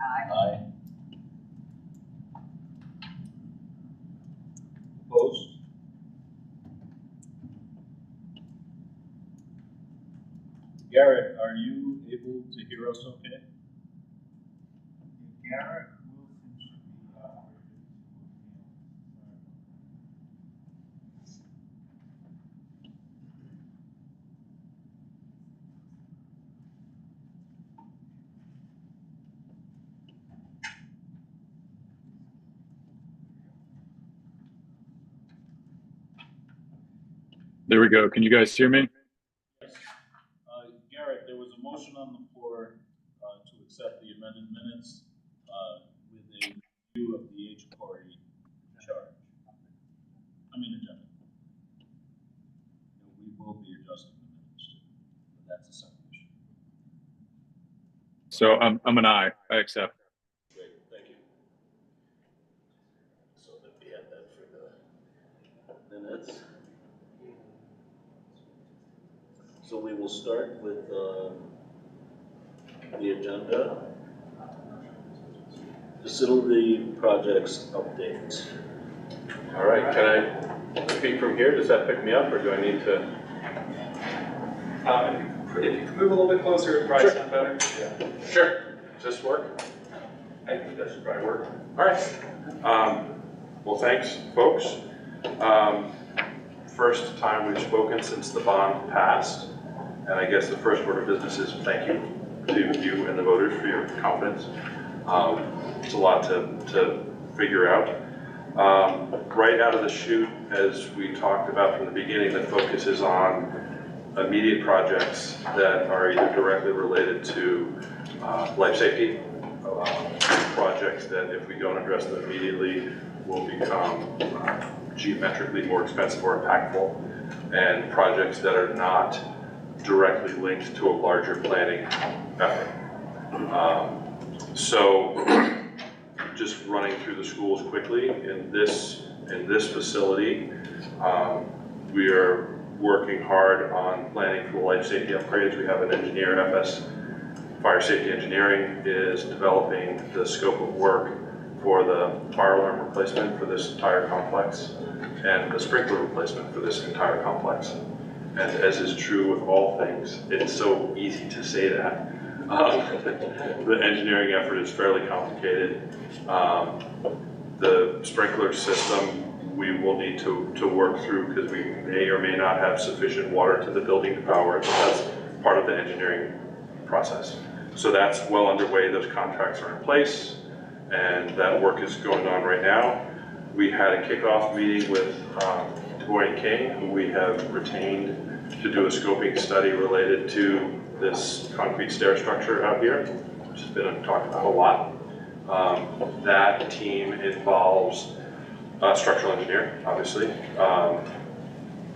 Aye. Opposed? Garrett, are you able to hear us okay? Garrett Wilson should be operated. There we go. Can you guys hear me? Garrett, there was a motion on the floor to accept the amended minutes with a review of the H party charge. Agenda. We will be adjusting the minutes too, but that's a separate issue. So I'm an aye. I accept. Great, thank you. So that we had that for the minutes. So we will start with the agenda. Facility projects updates. All right, can I speak from here? Does that pick me up, or do I need to? If you could move a little bit closer, it'd probably sound better. Yeah. Sure. Does this work? I think that should probably work. All right. Well, thanks, folks. First time we've spoken since the bond passed, and I guess the first order of business is thank you to you and the voters for your confidence. It's a lot to figure out. Right out of the chute, as we talked about from the beginning, the focus is on immediate projects that are either directly related to life safety, projects that if we don't address them immediately will become geometrically more expensive or impactful, and projects that are not directly linked to a larger planning effort. So just running through the schools quickly, in this facility, we are working hard on planning for life safety upgrades. We have an engineer, FS Fire Safety Engineering is developing the scope of work for the fire alarm replacement for this entire complex and the sprinkler replacement for this entire complex. And as is true with all things, it's so easy to say that. The engineering effort is fairly complicated. The sprinkler system we will need to work through because we may or may not have sufficient water to the building to power it. So that's part of the engineering process. So that's well underway. Those contracts are in place, and that work is going on right now. We had a kickoff meeting with Du Bois & King, who we have retained to do a scoping study related to this concrete stair structure out here, which has been talked about a lot. That team involves a structural engineer, obviously,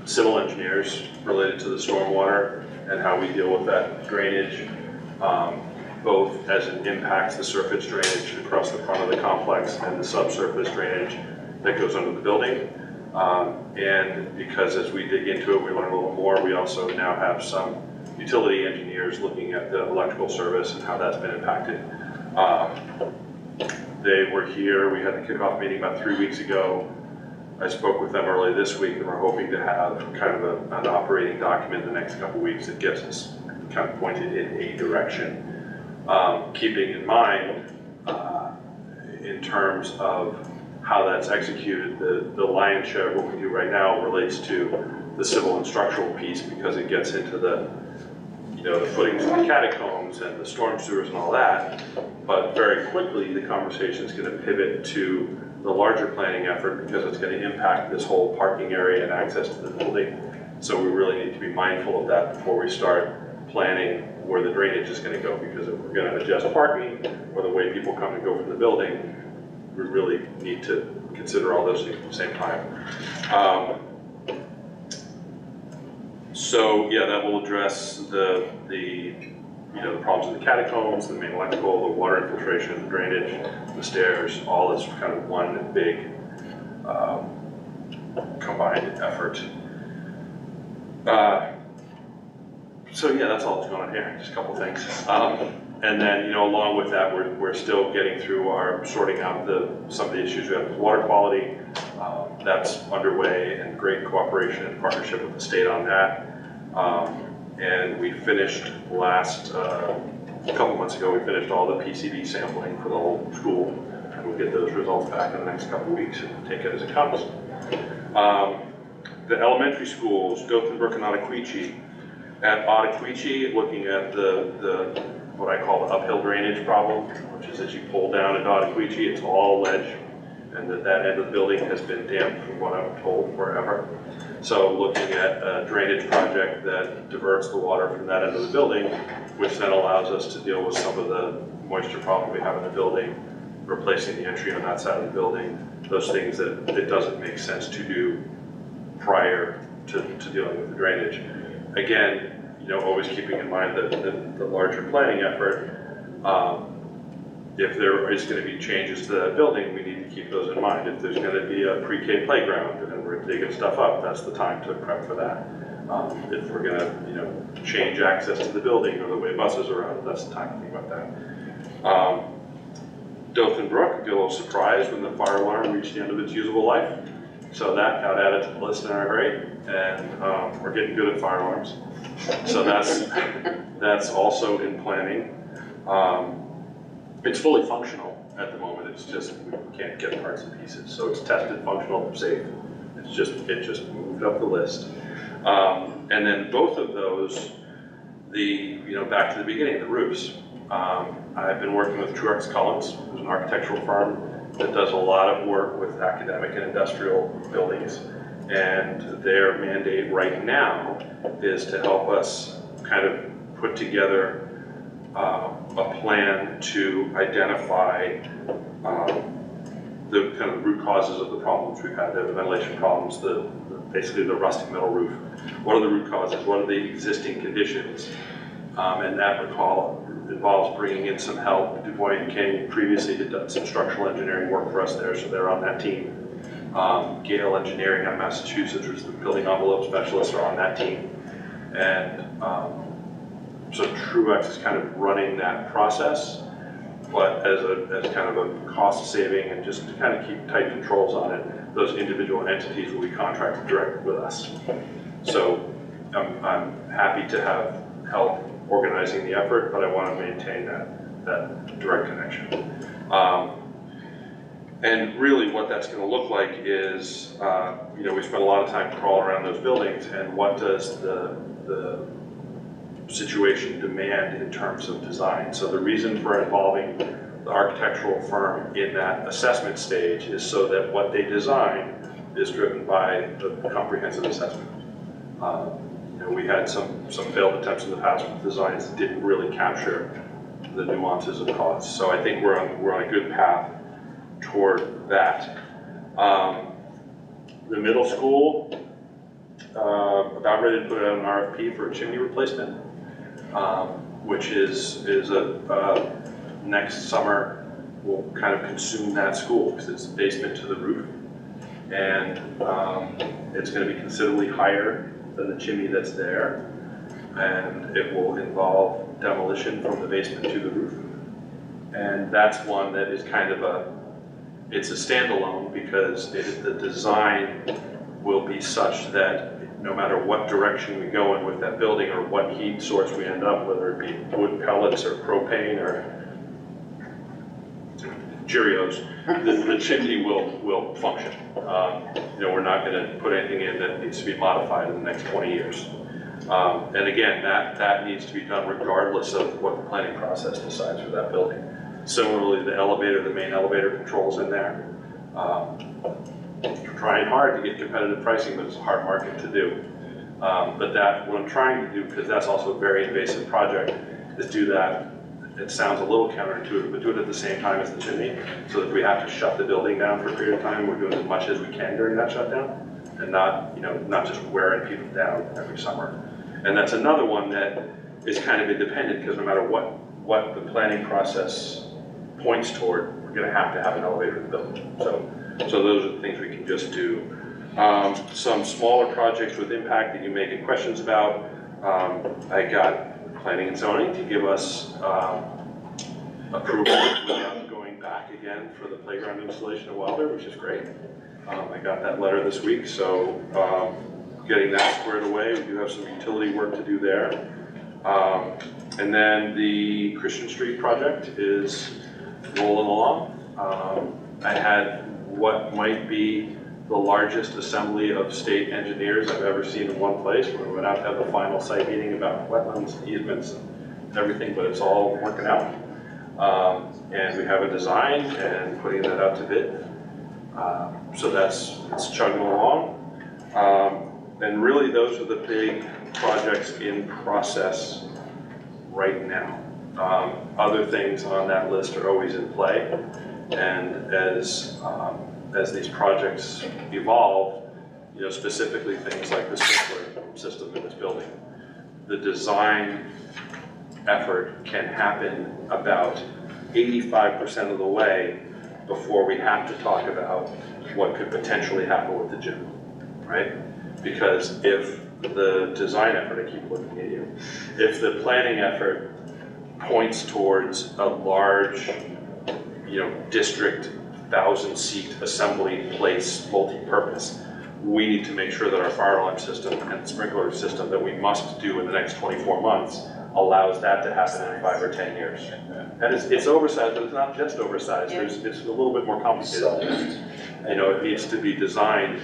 civil engineers related to the stormwater and how we deal with that drainage, both as it impacts the surface drainage across the front of the complex and the subsurface drainage that goes under the building. And because as we dig into it, we learn a little more, we also now have some utility engineers looking at the electrical service and how that's been impacted. They were here, we had the kickoff meeting about 3 weeks ago. I spoke with them early this week, and we're hoping to have kind of an operating document the next couple weeks that gets us kind of pointed in a direction. Keeping in mind, in terms of how that's executed, the lion's share of what we do right now relates to the civil and structural piece because it gets into the footings of the catacombs and the storm sewers and all that. But very quickly, the conversation is going to pivot to the larger planning effort because it's going to impact this whole parking area and access to the building. So we really need to be mindful of that before we start planning where the drainage is going to go, because if we're going to adjust parking or the way people come and go from the building, we really need to consider all those things at the same time. So yeah, that will address the problems in the catacombs, the main electrical, the water infiltration, the drainage, the stairs, all is kind of one big combined effort. So yeah, that's all that's going on here, just a couple things. And then, you know, along with that, we're still getting through sorting out some of the issues we have with water quality. That's underway, and great cooperation and partnership with the state on that. And we finished a couple months ago, we finished all the PCB sampling for the whole school. And we'll get those results back in the next couple of weeks and take it as it comes. The elementary schools, Dothanbrook and Ottaquechee. At Ottaquechee, looking at the what I call the uphill drainage problem, which is as you pull down at Ottaquechee, it's all ledge, and that end of the building has been damp, from what I'm told, forever. So looking at a drainage project that diverts the water from that end of the building, which then allows us to deal with some of the moisture problem we have in the building, replacing the entry on that side of the building, those things that it doesn't make sense to do prior to dealing with the drainage. Again, you know, always keeping in mind the larger planning effort. If there is going to be changes to that building, we need to keep those in mind. If there's going to be a pre-K playground and we're digging stuff up, that's the time to prep for that. If we're going to, you know, change access to the building or the way buses are routed, that's the time to think about that. Dothanbrook, be a little surprised when the fire alarm reached the end of its usable life. So that got added to the list in a hurry, and we're getting good at fire alarms. So that's also in planning. It's fully functional at the moment. It's just we can't get parts and pieces. So it's tested, functional, safe. It just moved up the list. And then both of those, back to the beginning, the roofs. I've been working with Truex Collins, who's an architectural firm that does a lot of work with academic and industrial buildings. And their mandate right now is to help us kind of put together a plan to identify the kind of root causes of the problems we've had, the ventilation problems, basically the rusting metal roof. What are the root causes? What are the existing conditions? And that involves bringing in some help. Du Bois and King previously had done some structural engineering work for us there, so they're on that team. Gale Engineering out of Massachusetts, which is the building envelope specialists, are on that team. And so Truex is kind of running that process, but as kind of a cost saving and just to kind of keep tight controls on it, those individual entities will be contracted directly with us. So I'm happy to have help organizing the effort, but I want to maintain that direct connection. And really what that's going to look like is, we spent a lot of time crawling around those buildings, and what does the situation demand in terms of design. So the reason for involving the architectural firm in that assessment stage is so that what they design is driven by the comprehensive assessment. We had some failed attempts in the past with designs that didn't really capture the nuances of cost. So I think we're on a good path toward that. The middle school, about ready to put out an RFP for a chimney replacement, which is next summer will kind of consume that school because it's basement to the roof, and it's going to be considerably higher than the chimney that's there, and it will involve demolition from the basement to the roof. And that's one that is kind of it's a standalone because the design will be such that no matter what direction we go in with that building or what heat source we end up, whether it be wood pellets or propane or Cheerios, the chimney will function. We're not going to put anything in that needs to be modified in the next 20 years. And again, that needs to be done regardless of what the planning process decides for that building. Similarly, the main elevator controls in there. We're trying hard to get competitive pricing, but it's a hard market to do. But what I'm trying to do, because that's also a very invasive project, is do that. It sounds a little counterintuitive, but do it at the same time as the chimney, so that if we have to shut the building down for a period of time, we're doing as much as we can during that shutdown, and not just wearing people down every summer. And that's another one that is kind of independent, because no matter what the planning process points toward, we're going to have an elevator in the building. So those are the things we can just do. Some smaller projects with impact that you may get questions about. I got planning and zoning to give us approval without going back again for the playground installation at Wilder, which is great. I got that letter this week, so getting that squared away. We do have some utility work to do there. And then the Christian Street project is rolling along. I had what might be the largest assembly of state engineers I've ever seen in one place. We went out to have the final site meeting about wetlands and easements and everything, but it's all working out. And we have a design and putting that out to bid. So it's chugging along. And really those are the big projects in process right now. Other things on that list are always in play. And as these projects evolve, you know, specifically things like the sprinkler system in this building, the design effort can happen about 85% of the way before we have to talk about what could potentially happen with the gym, right? Because if the design effort, I keep looking at you, if the planning effort points towards a large, you know, district 1,000-seat assembly place, multi-purpose, we need to make sure that our fire alarm system and sprinkler system that we must do in the next 24 months allows that to happen in 5 or 10 years. And it's oversized, but it's not just oversized. It's a little bit more complicated. You know, it needs to be designed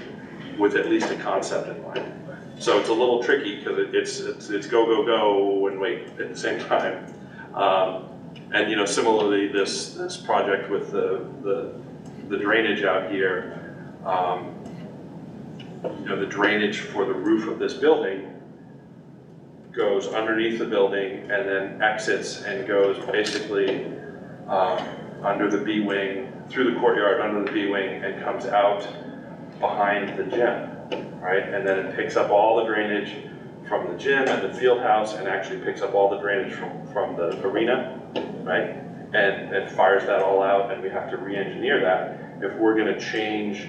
with at least a concept in mind. So it's a little tricky because it's go, go, go and wait at the same time. And you know, similarly, this project with the drainage out here, you know, the drainage for the roof of this building goes underneath the building and then exits and goes basically under the B wing, through the courtyard, under the B wing, and comes out behind the gym, right? And then it picks up all the drainage from the gym and the field house, and actually picks up all the drainage from the arena, right? And fires that all out, and we have to re-engineer that if we're gonna change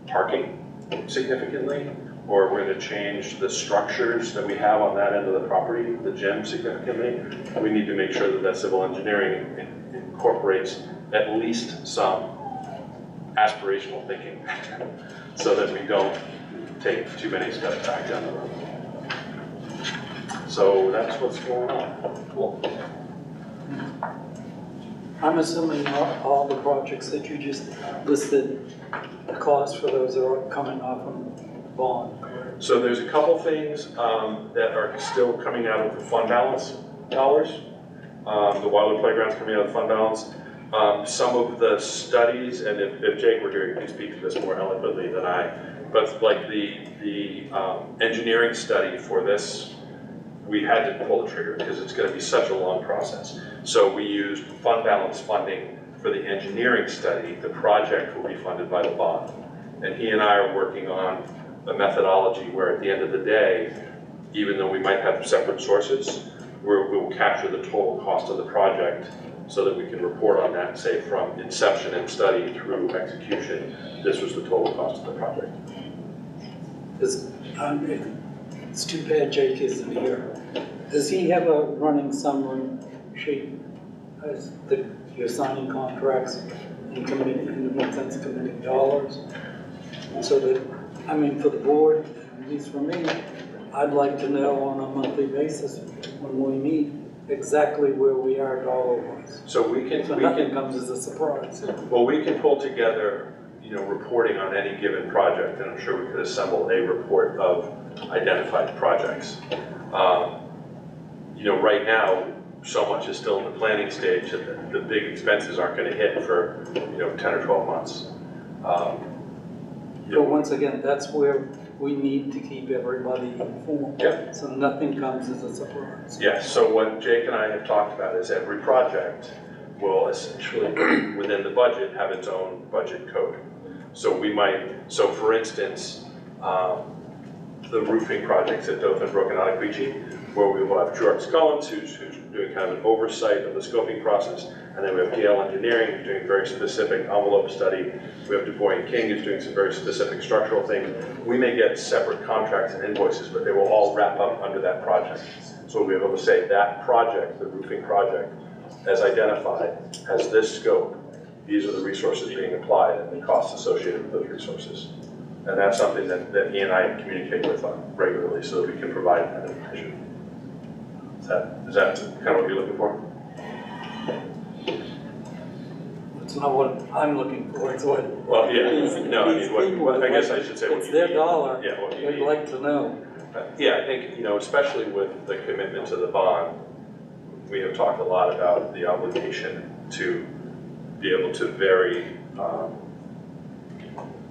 parking significantly, or we're gonna change the structures that we have on that end of the property, the gym significantly. We need to make sure that that civil engineering incorporates at least some aspirational thinking so that we don't take too many steps back down the road. So that's what's going on. Cool. I'm assuming all the projects that you just listed, the cost for those are coming off from bond. So there's a couple things that are still coming out of the fund balance dollars. The Wilder Playground's coming out of the fund balance. Some of the studies, and if Jake were here, he could speak to this more eloquently than I, but like the engineering study for this, we had to pull the trigger because it's going to be such a long process. So we used fund balance funding for the engineering study. The project will be funded by the bond. And he and I are working on a methodology where at the end of the day, even though we might have separate sources, we will capture the total cost of the project so that we can report on that, say from inception and study through execution, this was the total cost of the project. It's too bad Jake isn't here. Does he have a running summary sheet as you're signing contracts and committing dollars? So that, I mean, for the board, at least for me, I'd like to know on a monthly basis when we meet exactly where we are dollar-wise. So we can, So nothing comes as a surprise. well, we can pull together, you know, reporting on any given project, and I'm sure we could assemble a report of identified projects. You know, right now, so much is still in the planning stage that the big expenses aren't going to hit for, you know, 10 or 12 months. So once again, that's where we need to keep everybody informed. Yep. So nothing comes as a surprise. Yes, so what Jake and I have talked about is every project will essentially, within the budget, have its own budget code. So we might, so for instance, the roofing projects at Dothan, Brook, and Ottaquiche, where we will have George Scullins, who's doing kind of an oversight of the scoping process, and then we have DL Engineering, who's doing a very specific envelope study. We have Du Bois & King, who's doing some very specific structural things. We may get separate contracts and invoices, but they will all wrap up under that project. So we'll be able to say that project, the roofing project, as identified, has this scope. These are the resources being applied and the costs associated with those resources. And that's something that he and I communicate with on regularly so that we can provide that information. Is that kind of what you're looking for? It's not what I'm looking for, it's what. Well, yeah, no, I these mean, people what I would guess like- I should say what It's you their need. dollar, Yeah, what you they'd need. like to know. Yeah, I think, especially with the commitment to the bond, we have talked a lot about the obligation to be able to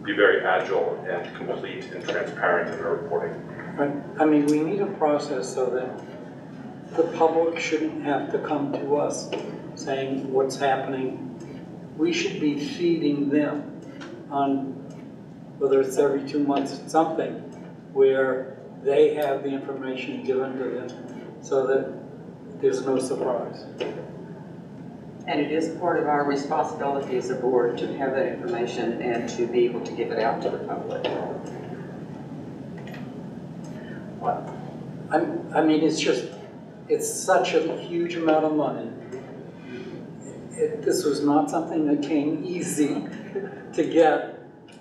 be very agile and complete and transparent in our reporting. Right. I mean, we need a process so that the public shouldn't have to come to us saying what's happening. We should be feeding them on, whether it's every 2 months, something, where they have the information given to them so that there's no surprise. And it is part of our responsibility as a board to have that information and to be able to give it out to the public. I mean, it's such a huge amount of money. This was not something that came easy to get.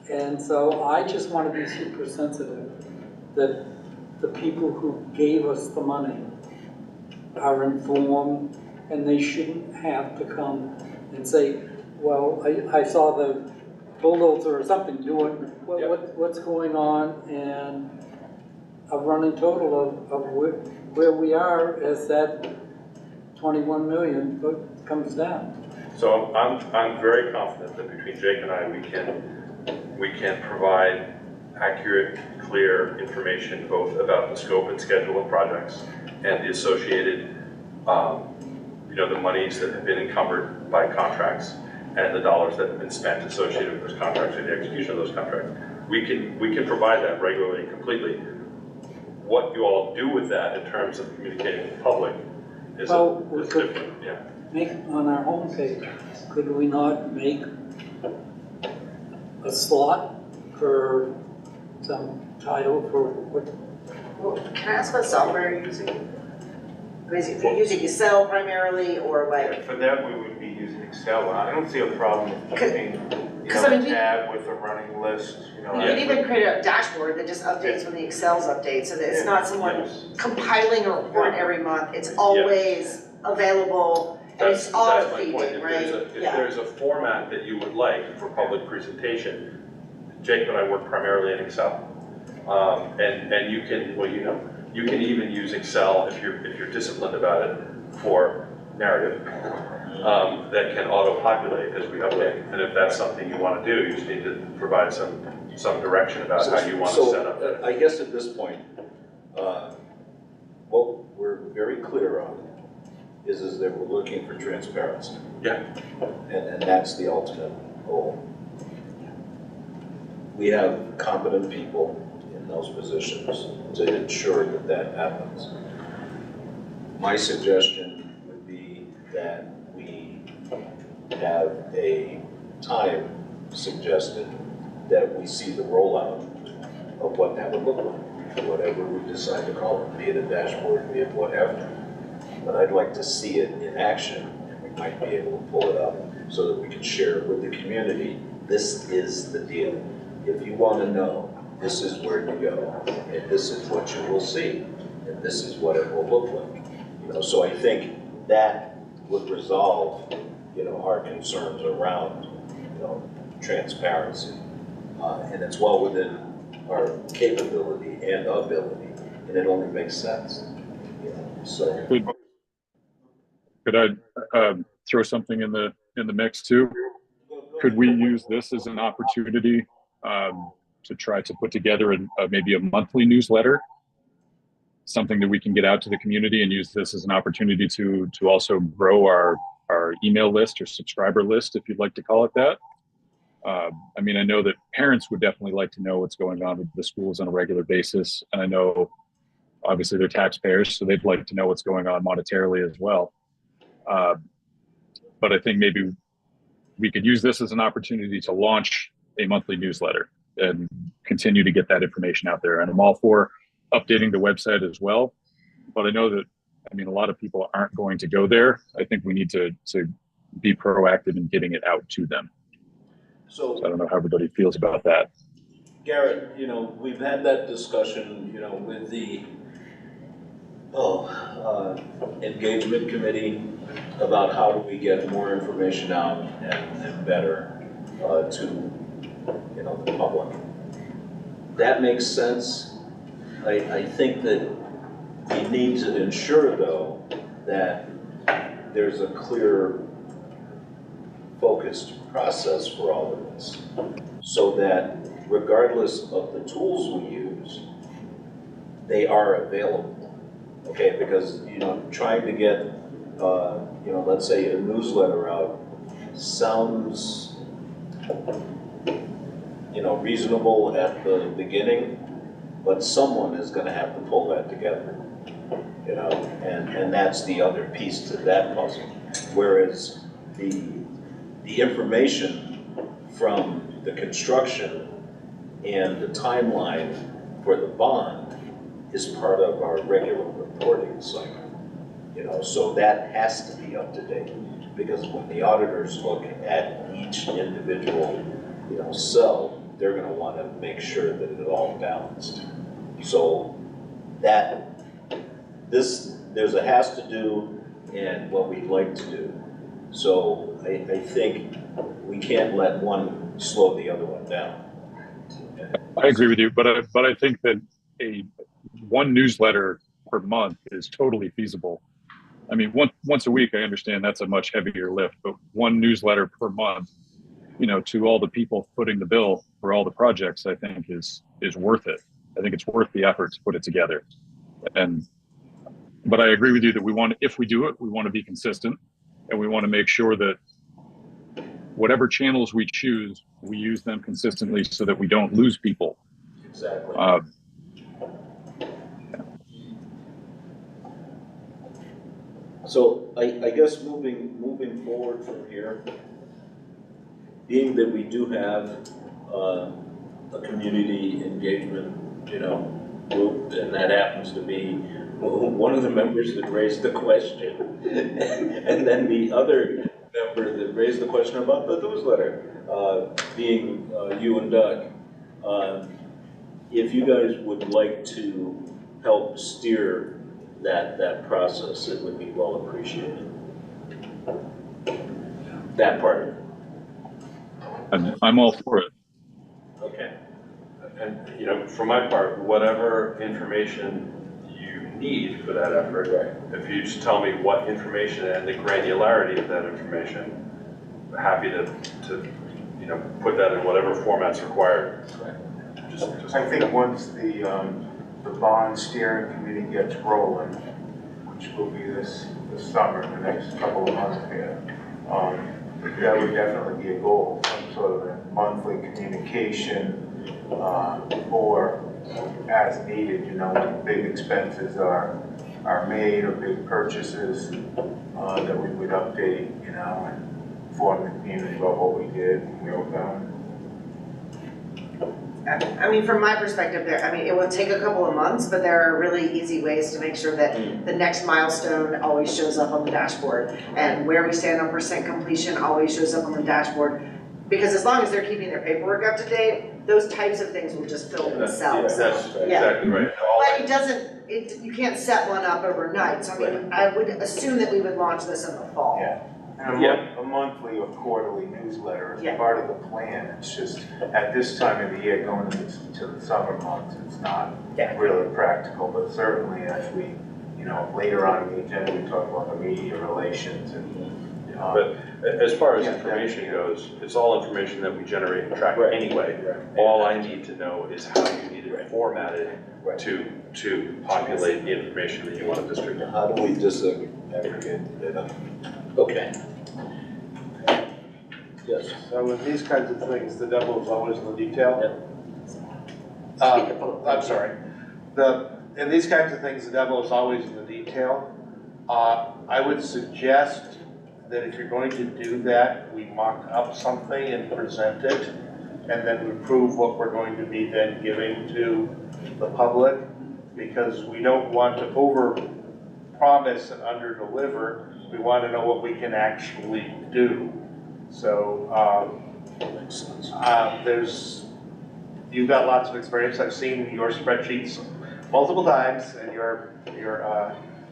And so I just want to be super sensitive that the people who gave us the money are informed, and they shouldn't have to come and say, well, I saw the bulldozer or something doing, what's going on, and a running total of where we are as that 21 million comes down. So I'm very confident that between Jake and I, we can provide accurate, clear information both about the scope and schedule of projects and the associated, the monies that have been encumbered by contracts and the dollars that have been spent associated with those contracts or the execution of those contracts. We can provide that regularly and completely. What you all do with that in terms of communicating with the public is different. Yeah. Make on our homepage, could we not make a slot for some title for what? Well, can I ask what software you're using? If you're using Excel primarily, or like? For that, we would be using Excel. I don't see a problem with keeping, I mean, a tab with a running list, You can even create a dashboard that just updates when the Excel's update, so that it's not someone compiling a report every month. It's always available, and it's auto That's my point. feeding, right? If there's a format that you would like for public presentation, Jake and I work primarily in Excel. And you can, you can even use Excel if you're disciplined about it for narrative that can auto-populate as we update. And if that's something you want to do, you just need to provide some direction about how you want to set up that. I guess at this point, what we're very clear on is that we're looking for transparency. Yeah. And that's the ultimate goal. We have competent people in those positions to ensure that that happens. My suggestion would be that we have a time suggested that we see the rollout of what that would look like, whatever we decide to call it, be it a dashboard, be it whatever. But I'd like to see it in action, and we might be able to pull it up so that we can share it with the community. This is the deal. If you want to know, this is where you go, and this is what you will see, and this is what it will look like. So I think that would resolve, our concerns around, transparency, and it's well within our capability and ability, and it only makes sense. So Could I throw something in the mix too? Could we use this as an opportunity to try to put together maybe a monthly newsletter, something that we can get out to the community, and use this as an opportunity to also grow our email list or subscriber list, if you'd like to call it that. I mean, I know that parents would definitely like to know what's going on with the schools on a regular basis, and I know obviously they're taxpayers, so they'd like to know what's going on monetarily as well. But I think maybe we could use this as an opportunity to launch a monthly newsletter and continue to get that information out there. And I'm all for updating the website as well. But I know that I mean, a lot of people aren't going to go there. I think we need to be proactive in getting it out to them. So I don't know how everybody feels about that. Garrett, we've had that discussion, with the engagement committee about how do we get more information out and better to, the public. That makes sense. I think that we need to ensure, though, that there's a clear, focused process for all of this, so that regardless of the tools we use, they are available. Okay, because, trying to get, let's say a newsletter out sounds, reasonable at the beginning, but someone is gonna have to pull that together, and that's the other piece to that puzzle. Whereas the information from the construction and the timeline for the bond is part of our regular reporting cycle, so that has to be up to date, because when the auditors look at each individual, cell, they're going to want to make sure that it all balanced. So there's a has to do and what we'd like to do. So I think we can't let one slow the other one down. I agree with you, but I think that one newsletter per month is totally feasible. I mean, once a week, I understand that's a much heavier lift, but one newsletter per month, to all the people footing the bill for all the projects, I think is worth it. I think it's worth the effort to put it together. But I agree with you that if we do it, we want to be consistent, and we want to make sure that whatever channels we choose, we use them consistently so that we don't lose people. Exactly. So I guess moving forward from here, being that we do have a community engagement, group, and that happens to be one of the members that raised the question, and then the other member that raised the question about the newsletter, being you and Doug. If you guys would like to help steer that process, it would be well appreciated. That part of it. I'm all for it. Okay. And, for my part, whatever information you need for that effort, if you just tell me what information and the granularity of that information, I'm happy to put that in whatever format's required. I think once the bond steering committee gets rolling, which will be this summer, the next couple of months here, that would definitely be a goal, some sort of a monthly communication, or as needed, when big expenses are made or big purchases, that we would update, and inform the community about what we did and where we're going. I mean, from my perspective it will take a couple of months, but there are really easy ways to make sure that the next milestone always shows up on the dashboard, and where we stand on percent completion always shows up on the dashboard. Because as long as they're keeping their paperwork up to date, those types of things will just fill themselves. That's exactly right. But you can't set one up overnight. So I would assume that we would launch this in the fall. Yeah. And a monthly or quarterly newsletter is part of the plan. It's just at this time of the year, going into the summer months, it's not really practical. But certainly as we, later on in the agenda, we talk about the media relations and. But as far as information goes, it's all information that we generate and track anyway. All I need to know is how you need it formatted to populate the information that you want to distribute. How do we disaggregate the data? Okay. Yes. So in these kinds of things, the devil is always in the detail. I'm sorry. In these kinds of things, the devil is always in the detail. I would suggest that if you're going to do that, we mock up something and present it, and then we prove what we're going to be then giving to the public, because we don't want to promise and under-deliver. We want to know what we can actually do. So Makes sense. you've got lots of experience. I've seen your spreadsheets multiple times and your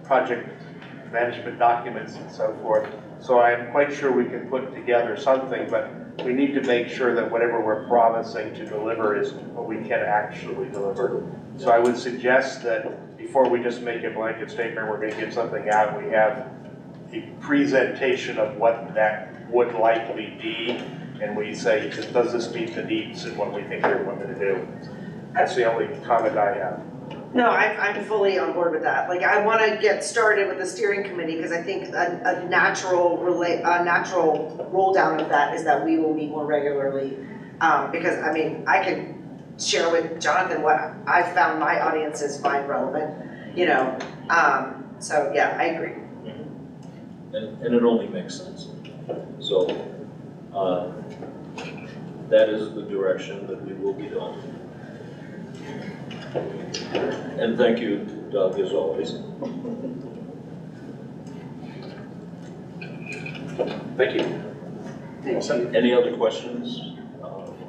project management documents and so forth. So I'm quite sure we can put together something, but we need to make sure that whatever we're promising to deliver is what we can actually deliver. So I would suggest that before we just make a blanket statement, we're going to get something out, we have a presentation of what that would likely be, and we say, does this meet the needs and what we think they're going to do? That's the only comment I have. No, I'm fully on board with that. Like, I want to get started with the steering committee because I think a natural roll down of that is that we will meet more regularly. Because I mean, I could share with Jonathan what I found my audiences find relevant, you know. So yeah, I agree. And it only makes sense. So that is the direction that we will be going. And thank you, Doug, as always. Thank you. Thank you. Any other questions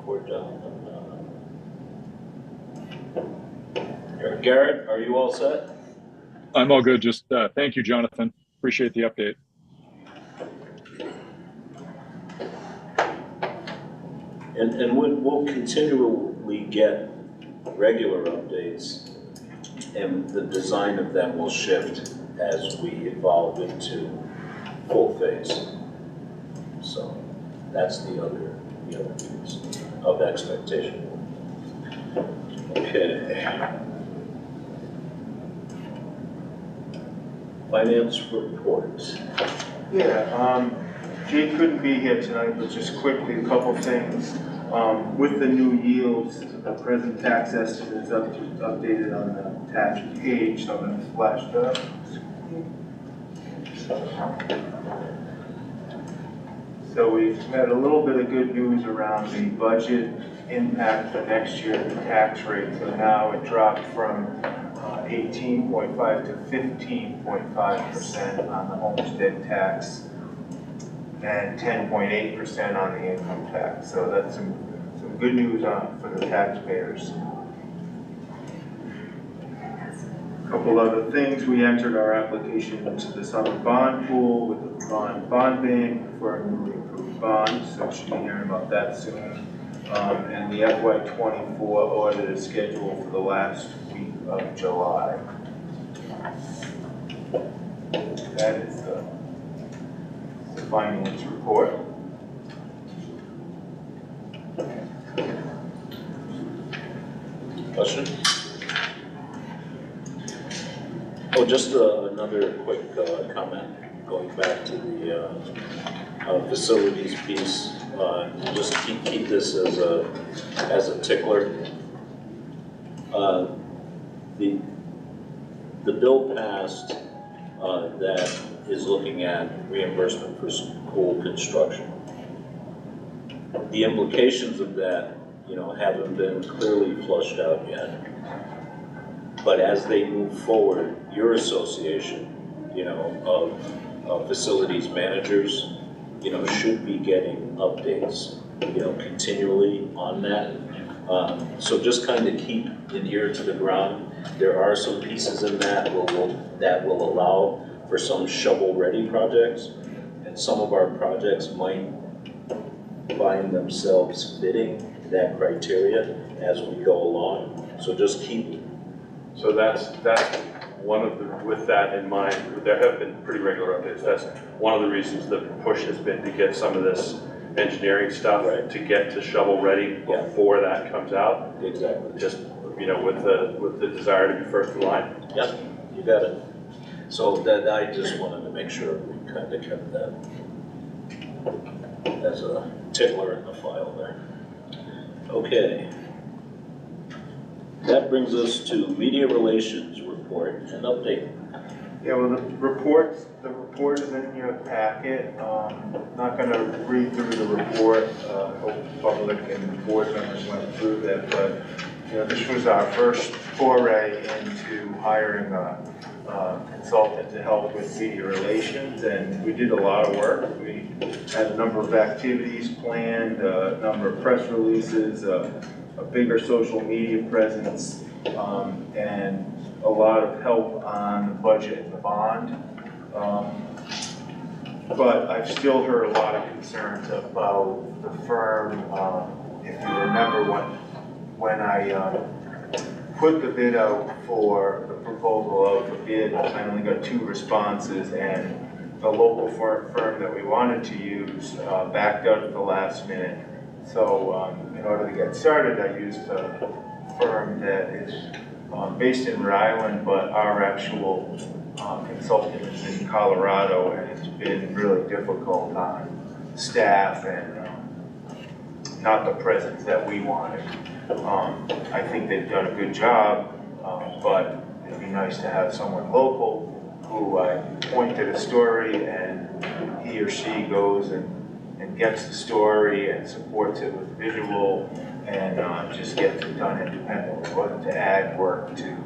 for Jonathan? Garrett, are you all set? I'm all good. Just thank you, Jonathan. Appreciate the update. And we'll continually get regular updates, and the design of them will shift as we evolve into full phase. So that's the other piece of expectation. Okay. Finance reports. Yeah, Jake couldn't be here tonight, but just quickly, a couple things. With the new yields, the present tax estimate is updated on the attached page, so I'm going to flash that. So we've had a little bit of good news around the budget impact for next year, the tax rate. So now it dropped from 18.5 to 15.5% on the homestead tax and 10.8% on the income tax. So that's some good news for the taxpayers. A couple other things, we entered our application into the summer bond pool with the bond bank for a newly approved bond, so we should be hearing about that soon. And the FY24 audit is scheduled for the last week of July. That is the finance report. Question? Oh, just another quick comment, going back to the facilities piece. Just keep this as a tickler. The bill passed that is looking at reimbursement for school construction. The implications of that, haven't been clearly flushed out yet. But as they move forward, your association, of facilities managers, should be getting updates, continually on that. So just kind of keep an ear to the ground. There are some pieces in that that will allow for some shovel-ready projects, and some of our projects might find themselves fitting that criteria as we go along. So just keep. So that's one of the, with that in mind, there have been pretty regular updates. That's one of the reasons the push has been to get some of this engineering stuff to get to shovel ready before that comes out. Exactly. Just, with the desire to be first in line. Yep, you got it. So that I just wanted to make sure we kind of kept that as a tickler in the file there. Okay. That brings us to media relations report and update. Yeah, well, the report is in your packet. Not going to read through the report. Hope the public and board members went through that, but this was our first foray into hiring a consultant to help with media relations, and we did a lot of work. We had a number of activities planned, a number of press releases, a bigger social media presence, and a lot of help on the budget and the bond. But I've still heard a lot of concerns about the firm. If you remember when I put the bid out for the proposal of the bid, I only got 2 responses, and the local firm that we wanted to use backed out at the last minute. So in order to get started, I used a firm that is based in Rhode Island, but our actual consultant is in Colorado, and it's been really difficult on staff and not the presence that we wanted. I think they've done a good job, but it'd be nice to have someone local who I point to the story and he or she goes and gets the story and supports it with visual and just gets it done independently. It wasn't to add work to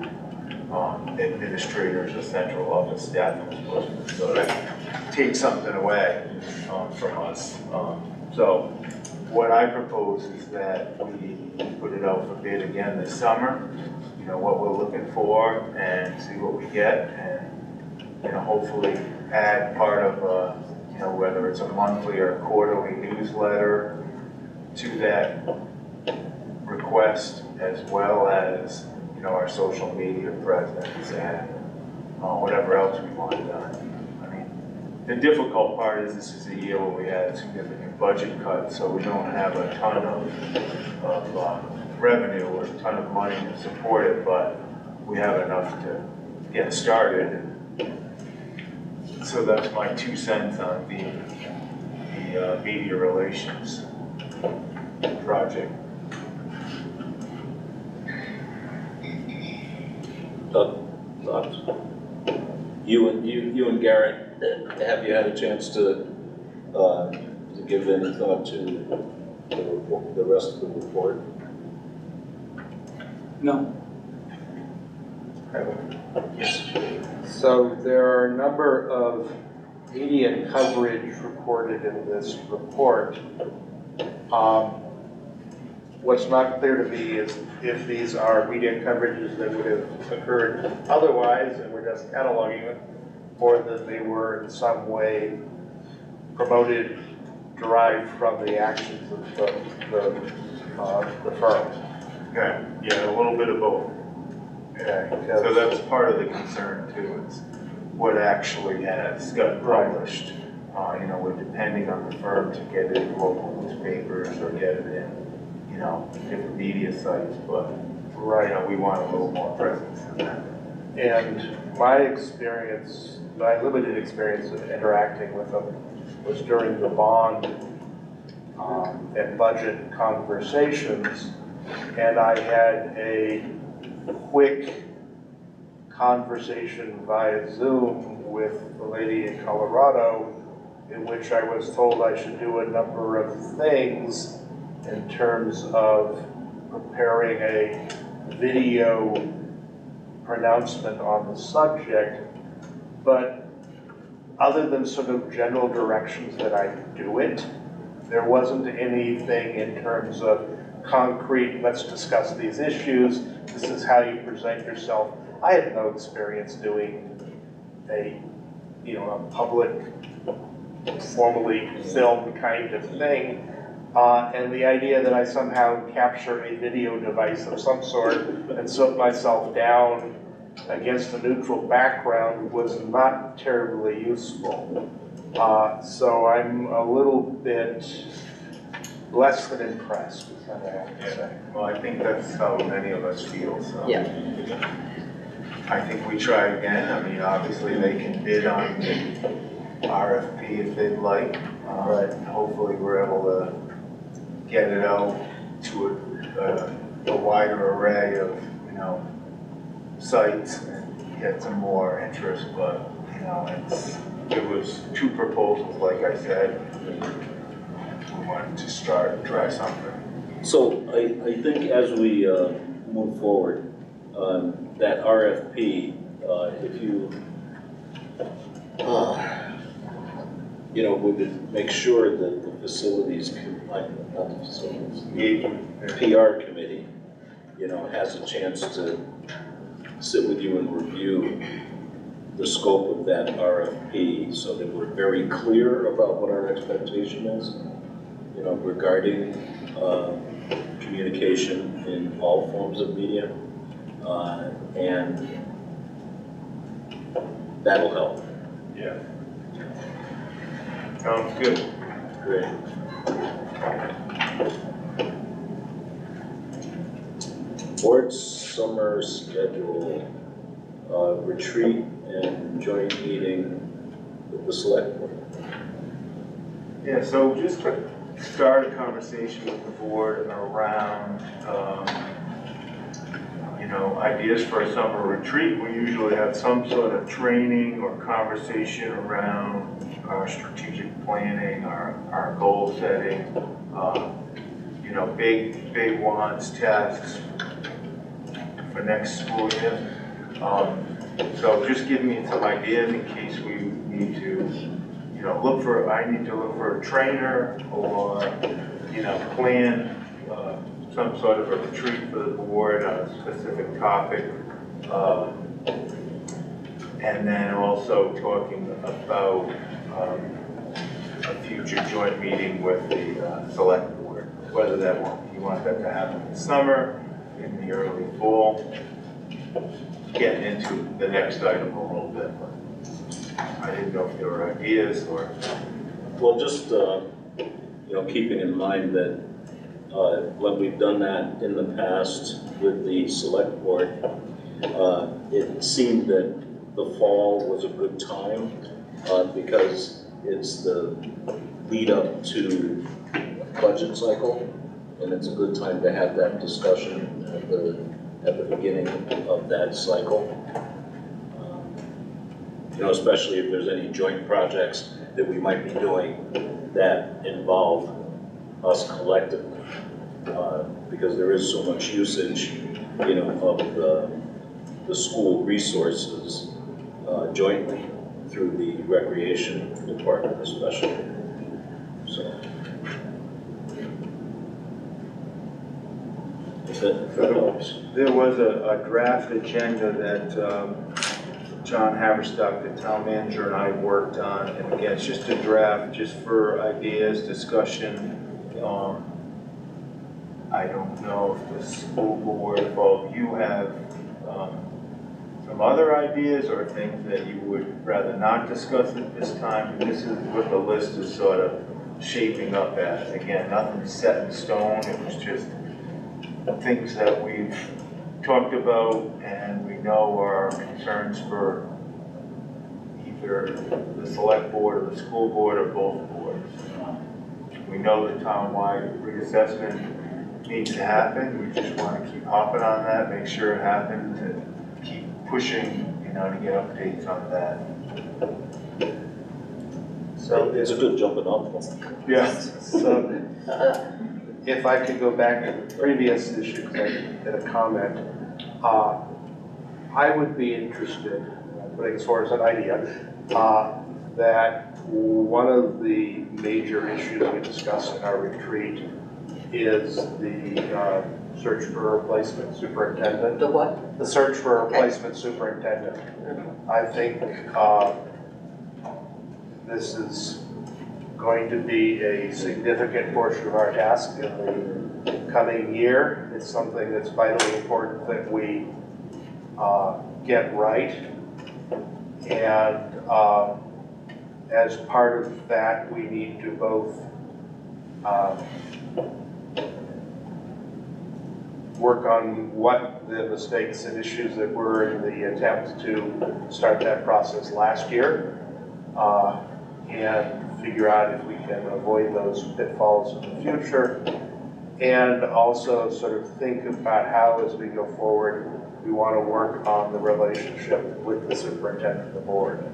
administrators or central office staff. So that takes something away from us. So what I propose is that we put it out for bid again this summer, you know, what we're looking for, and see what we get, and, you know, hopefully add part of, you know, whether it's a monthly or quarterly newsletter to that request, as well as, you know, our social media presence and whatever else we want done. The difficult part is this is a year where we had significant budget cuts, so we don't have a ton of revenue or a ton of money to support it, but we have enough to get started. So that's my 2 cents on the media relations project. Thoughts? You and Garrett, have you had a chance to give any thought to the rest of the report? No. Yes. So there are a number of media coverage reported in this report. What's not clear to me is if these are media coverages that would have occurred otherwise and we're just cataloging it, or that they were in some way promoted, derived from the actions of the firm. Okay, yeah, a little bit of both. Okay. So that's part of the concern too, is what actually has got published. You know, we're depending on the firm to get it in local newspapers or get it in, you know, different media sites, but you know, we want a little more presence in that. And my experience, my limited experience of interacting with them was during the bond and budget conversations, and I had a quick conversation via Zoom with the lady in Colorado, in which I was told I should do a number of things in terms of preparing a video pronouncement on the subject, but other than sort of general directions that I do it, there wasn't anything in terms of concrete, let's discuss these issues, this is how you present yourself. I had no experience doing a, you know, a public, formally filmed kind of thing. And the idea that I somehow capture a video device of some sort and sit myself down against a neutral background was not terribly useful. So I'm a little bit less than impressed, is what I have to say. Well, I think that's how many of us feel, so. Yeah. I think we try again. I mean, obviously they can bid on the RFP if they'd like. Hopefully we're able to get it out to a wider array of, you know, sites and get some more interest, but, you know, it was 2 proposals, like I said. We wanted to try something. So I think as we move forward, that RFP, if you, would make sure that the facilities, not the facilities, the PR committee, has a chance to sit with you and review the scope of that RFP so that we're very clear about what our expectation is, regarding communication in all forms of media, and that'll help. Yeah. Sounds good. Great. Board summer schedule, retreat and joint meeting with the select board. Yeah, so just to start a conversation with the board around, ideas for a summer retreat. We usually have some sort of training or conversation around our strategic planning, our goal setting, big wants, tasks for next school year. So just give me some ideas in case we need to, I need to look for a trainer or, plan some sort of a retreat for the board on a specific topic. And then also talking about a future joint meeting with the select board, whether you want that to happen in the summer, in the early fall, getting into the next item a little bit. I didn't know if there were ideas or... Well, just, keeping in mind that when we've done that in the past with the select board, it seemed that the fall was a good time because it's the lead up to budget cycle, and it's a good time to have that discussion at the beginning of that cycle. Especially if there's any joint projects that we might be doing that involve us collectively, because there is so much usage, of the school resources jointly through the recreation department especially. So. If that helps. There was a draft agenda that John Haverstock, the town manager, and I worked on, and again, it's just a draft, just for ideas, discussion. I don't know if the school board, if all of you have some other ideas or things that you would rather not discuss at this time. And this is what the list is sort of shaping up as. Again, nothing's set in stone. It was just things that we've talked about and we know are concerns for either the select board or the school board or both boards. We know the town-wide reassessment needs to happen. We just want to keep hopping on that, make sure it happens, and keep pushing, to get updates on that. So it's a good jumping off point. Yeah. So if I could go back to the previous issue, because I had a comment, I would be interested, putting as far as an idea, that one of the major issues we discussed in our retreat is the search for a replacement superintendent. The what? The search for a replacement superintendent. I think this is going to be a significant portion of our task in the coming year. It's something that's vitally important that we get right. And as part of that, we need to both work on what the mistakes and issues that were in the attempt to start that process last year, and figure out if we can avoid those pitfalls in the future, and also sort of think about how, as we go forward, we want to work on the relationship with the superintendent and the board.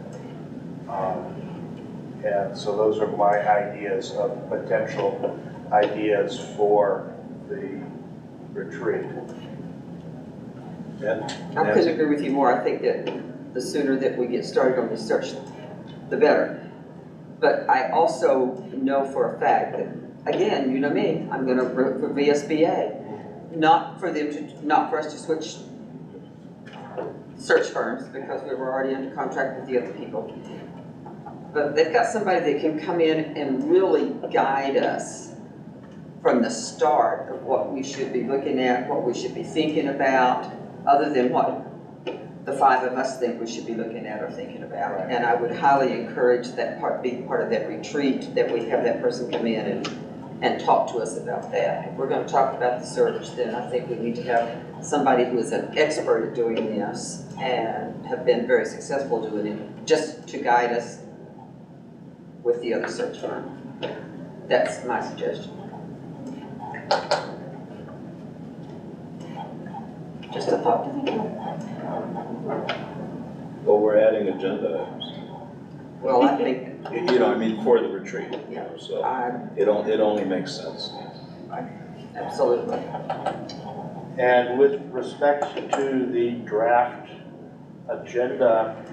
And so those are my ideas of potential ideas for the retreat. I couldn't agree with you more. I think that the sooner that we get started on this search, the better. But I also know for a fact that, again, you know me, I'm gonna vote for VSBA. Not for us to switch search firms, because we were already under contract with the other people. But they've got somebody that can come in and really guide us from the start of what we should be looking at, what we should be thinking about, other than what the five of us think we should be looking at or thinking about. And I would highly encourage that be part of that retreat, that we have that person come in and talk to us about that. If we're going to talk about the search, then I think we need to have somebody who is an expert at doing this and have been very successful doing it, just to guide us with the other search firm. That's my suggestion. Just a thought to think about. Well, we're adding agenda items. Well, I think, You know, I mean, for the retreat, you know, so it only makes sense. absolutely. And with respect to the draft agenda,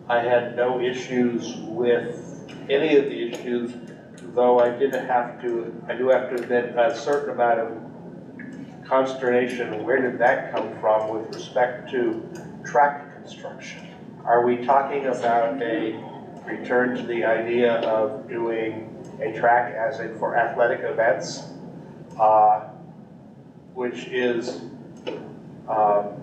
I had no issues with any of the issues, though I do have to admit a certain amount of consternation. Where did that come from with respect to track construction? Are we talking about a return to the idea of doing a track as in for athletic events, which is an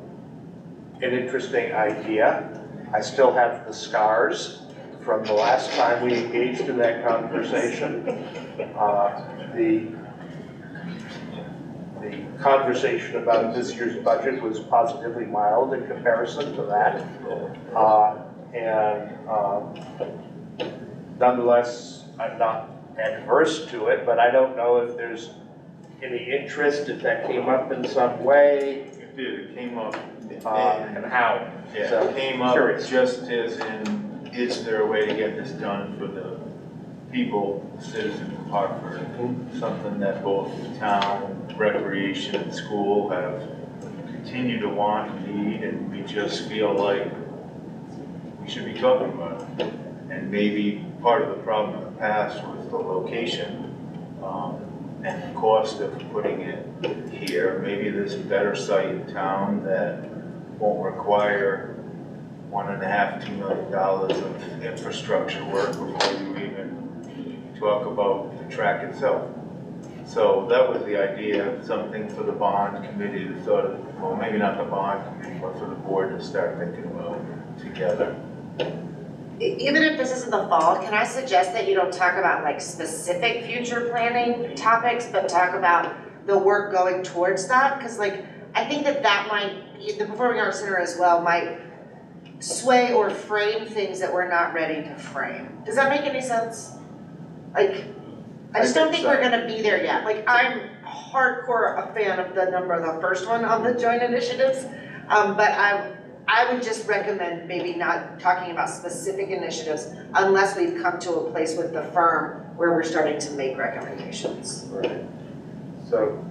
interesting idea. I still have the scars from the last time we engaged in that conversation. The conversation about this year's budget was positively mild in comparison to that. Nonetheless, I'm not adverse to it, but I don't know if there's any interest, if that came up in some way. It did, it came up. And how. Yeah, So, it came up curious. just as in, is there a way to get this done for the people, citizens of Hartford? Something that both the town, recreation, and school have continued to want and need, and we just feel like we should be talking about it. And maybe part of the problem in the past was the location and the cost of putting it here. Maybe there's a better site in town that won't require $1.5–2 million of infrastructure work before you even talk about the track itself. So that was the idea, something for the bond committee to sort of, well, maybe not the bond committee, but for the board to start thinking about together. Even if this isn't the fall, can I suggest that you don't talk about like specific future planning topics, but talk about the work going towards that? Because like, I think that might, the Performing Arts Center as well, might sway or frame things that we're not ready to frame. Does that make any sense? Like, I just don't think we're gonna be there yet. Like, I'm hardcore a fan of the first one on the joint initiatives, but I would just recommend maybe not talking about specific initiatives unless we've come to a place with the firm where we're starting to make recommendations. Right. So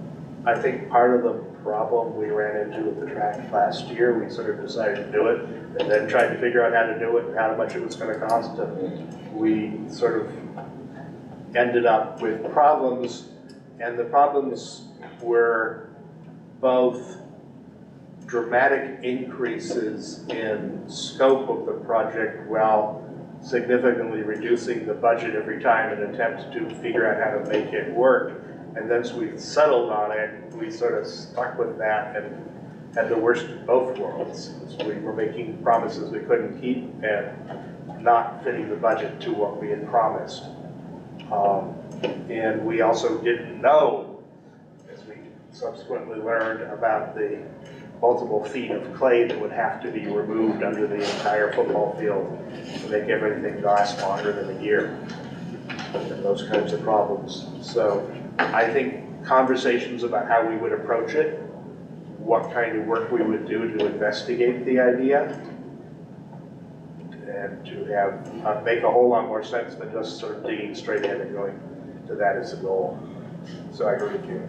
I think part of the problem we ran into with the track last year, we sort of decided to do it and then tried to figure out how to do it and how much it was going to cost. And we sort of ended up with problems, and the problems were both dramatic increases in scope of the project while significantly reducing the budget every time in an attempt to figure out how to make it work. And then as we settled on it, we sort of stuck with that and had the worst of both worlds. We were making promises we couldn't keep and not fitting the budget to what we had promised. And we also didn't know, as we subsequently learned, about the multiple feet of clay that would have to be removed under the entire football field to make everything last longer than a year, and those kinds of problems. So I think conversations about how we would approach it, what kind of work we would do to investigate the idea, and to have make a whole lot more sense than just sort of digging straight in and going to that as a goal. So I agree with you.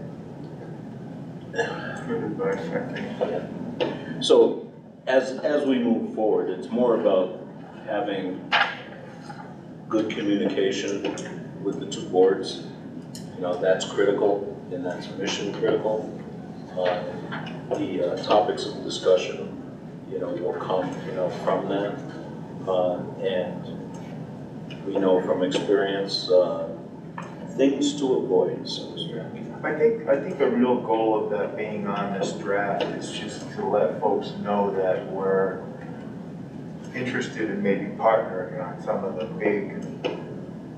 Good advice, I think. So as we move forward, it's more about having good communication with the two boards. You know, that's critical and that's mission critical. The topics of discussion, you know, will come, you know, from that. And we know from experience, things to avoid, so to speak. I think the real goal of that being on this draft is just to let folks know that we're interested in maybe partnering on some of the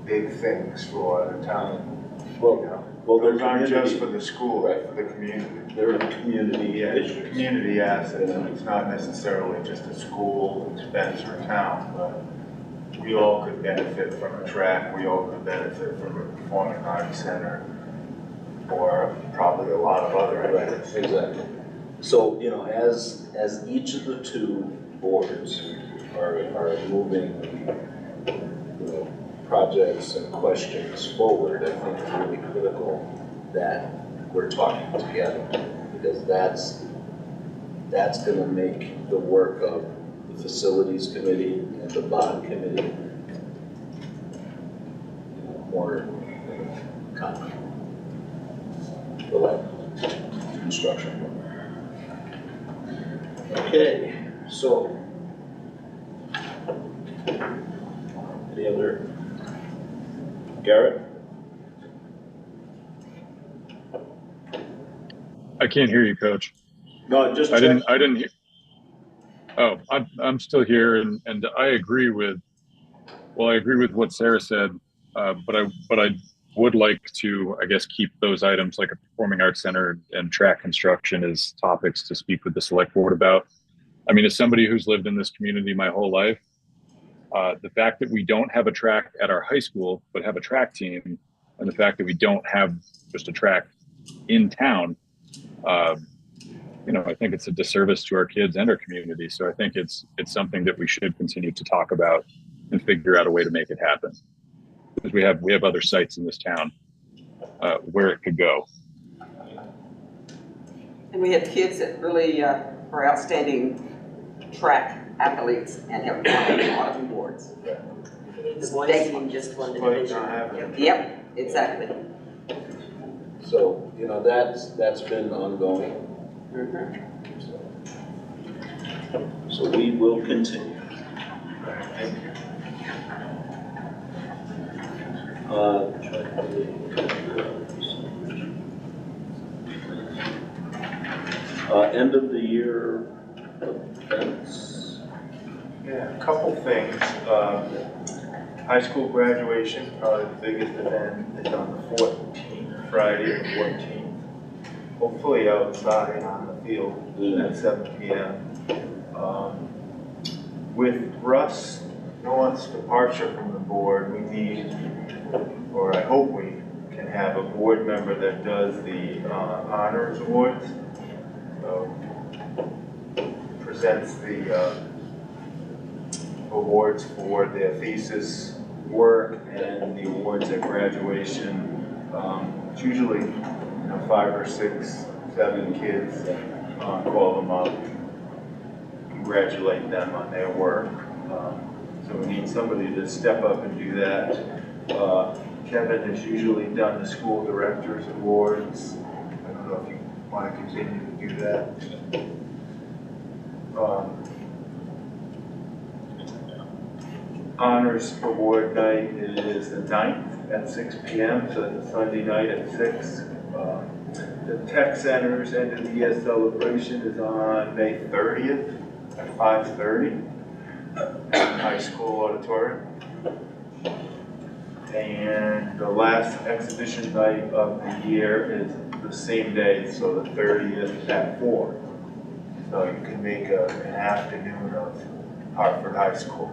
big things for the town. Well, You know? well, they're Those aren't just community, for the school, right. for the community. they're community Yeah, issues. community assets, and it's not necessarily just a school expense or town, but we all could benefit from a track, we all could benefit from a performing arts center, or probably a lot of other Right, items. exactly. So, you know, as each of the two boards are moving, you know, projects and questions forward, I think it's really critical that we're talking together, because that's gonna make the work of the facilities committee and the bond committee, you know, more concrete. For that construction. Okay, so any other? Garrett? I can't hear you, Coach. No, just I check. didn't hear. Oh, I'm still here, and I agree with. Well, I agree with what Sarah said, but I would like to, I guess, keep those items like a performing arts center and track construction as topics to speak with the select board about. I mean, as somebody who's lived in this community my whole life, the fact that we don't have a track at our high school but have a track team, and the fact that we don't have just a track in town, you know, I think it's a disservice to our kids and our community. So I think it's something that we should continue to talk about and figure out a way to make it happen, because we have other sites in this town where it could go. And we have kids that really are outstanding track athletes and have won a lot of awards. The boys team just won the But division. not having. Yep, exactly. So, you know, that's been ongoing. So we will continue. Thank you. End of the year events. Yeah, a couple things. High school graduation, probably the biggest event, is on the 14th, Friday the 14th. Hopefully outside on the field at 7 p.m. With Russ North's departure from the board, we need, or I hope we can have a board member that does the honors awards. So presents the awards for their thesis work and the awards at graduation. It's usually, you know, 5 or 6, 7 kids. Call them up, congratulate them on their work. So we need somebody to step up and do that. Kevin has usually done the school director's awards. I don't know if you want to continue to do that. Honors award night is the 9th at 6 p.m., so it's a Sunday night at 6. The Tech Center's end of the year celebration is on May 30th at 5:30 at the high school auditorium. And the last exhibition night of the year is the same day, so the 30th at 4. So you can make an afternoon of Hartford High School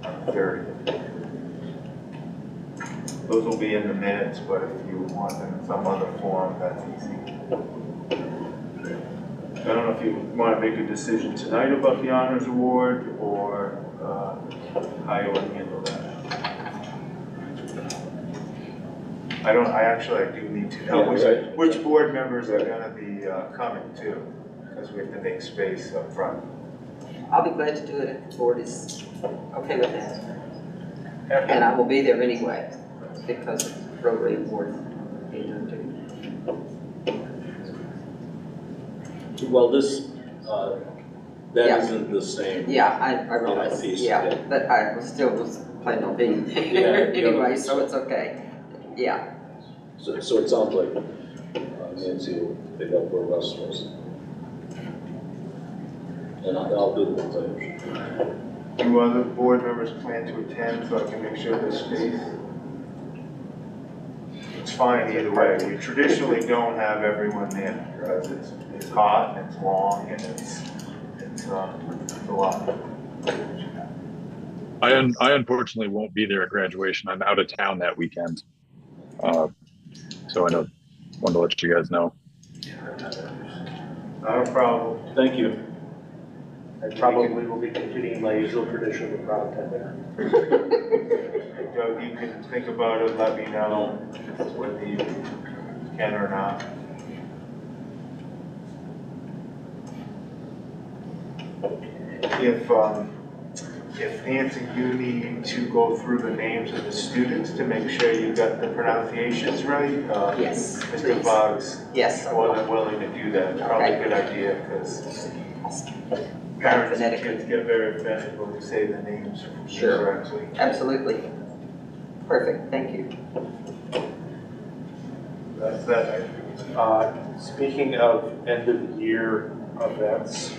on the 30th. Those will be in the minutes, but if you want them in some other form, that's easy. I don't know if you want to make a decision tonight about the Honors Award, or how you want to handle that. I do need to know which board members are going to be coming too, because we have to make space up front. I'll be glad to do it if the board is okay with that. And I will be there anyway, because it's really important. Well, this, that Yeah. isn't the same. Yeah, I realize, piece, yeah, but I was planning on being there anyway, so it's okay. Yeah, So it sounds like Nancy will pick up where Russ was. And I'll do the ones I usually. Do other board members plan to attend so I can make sure there's space? It's fine either way. We traditionally don't have everyone there because it's hot and it's long and it's a lot. I unfortunately won't be there at graduation. I'm out of town that weekend. So I wanted to let you guys know. Not a problem. Thank you. I probably will be continuing my usual tradition of not attending. Doug, you can think about it, let me know whether you can or not. If Nancy, you need to go through the names of the students to make sure you got the pronunciations right. yes, Mr. please. Boggs Yes. more than willing to do that. It's probably a good idea because parents and kids get very offended when we say the names correctly. Absolutely. Perfect, thank you. That's that. Speaking of end of the year events,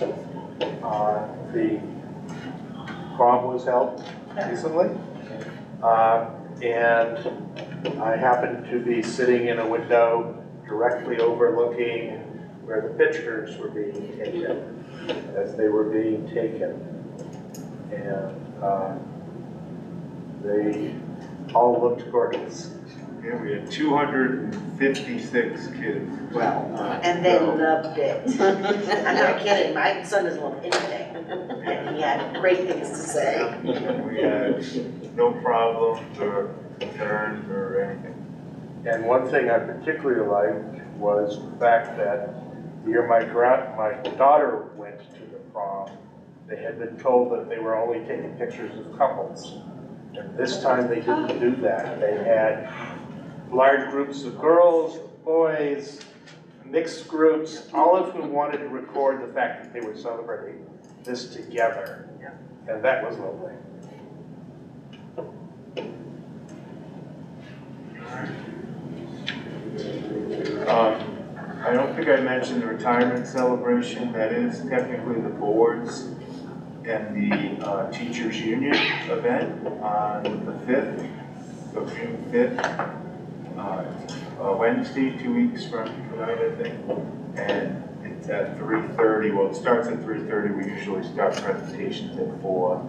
the prom was held recently. And I happened to be sitting in a window directly overlooking where the pictures were being taken, as they were being taken. And they all looked gorgeous. Yeah, we had 256 kids. Wow. And they loved it. I'm not kidding, my son doesn't love anything, and he had great things to say. We had no problems or concerns or anything. And one thing I particularly liked was the fact that the year my daughter went to the prom, they had been told that they were only taking pictures of couples. And this time they didn't do that. They had large groups of girls, boys, mixed groups, all of whom wanted to record the fact that they were celebrating this together. And that was lovely. I don't think I mentioned the retirement celebration. That is technically the board's and the teachers union event on the 5th, so June 5th. Wednesday, 2 weeks from tonight, I think. And it's at 3:30. Well, it starts at 3:30. We usually start presentations at 4.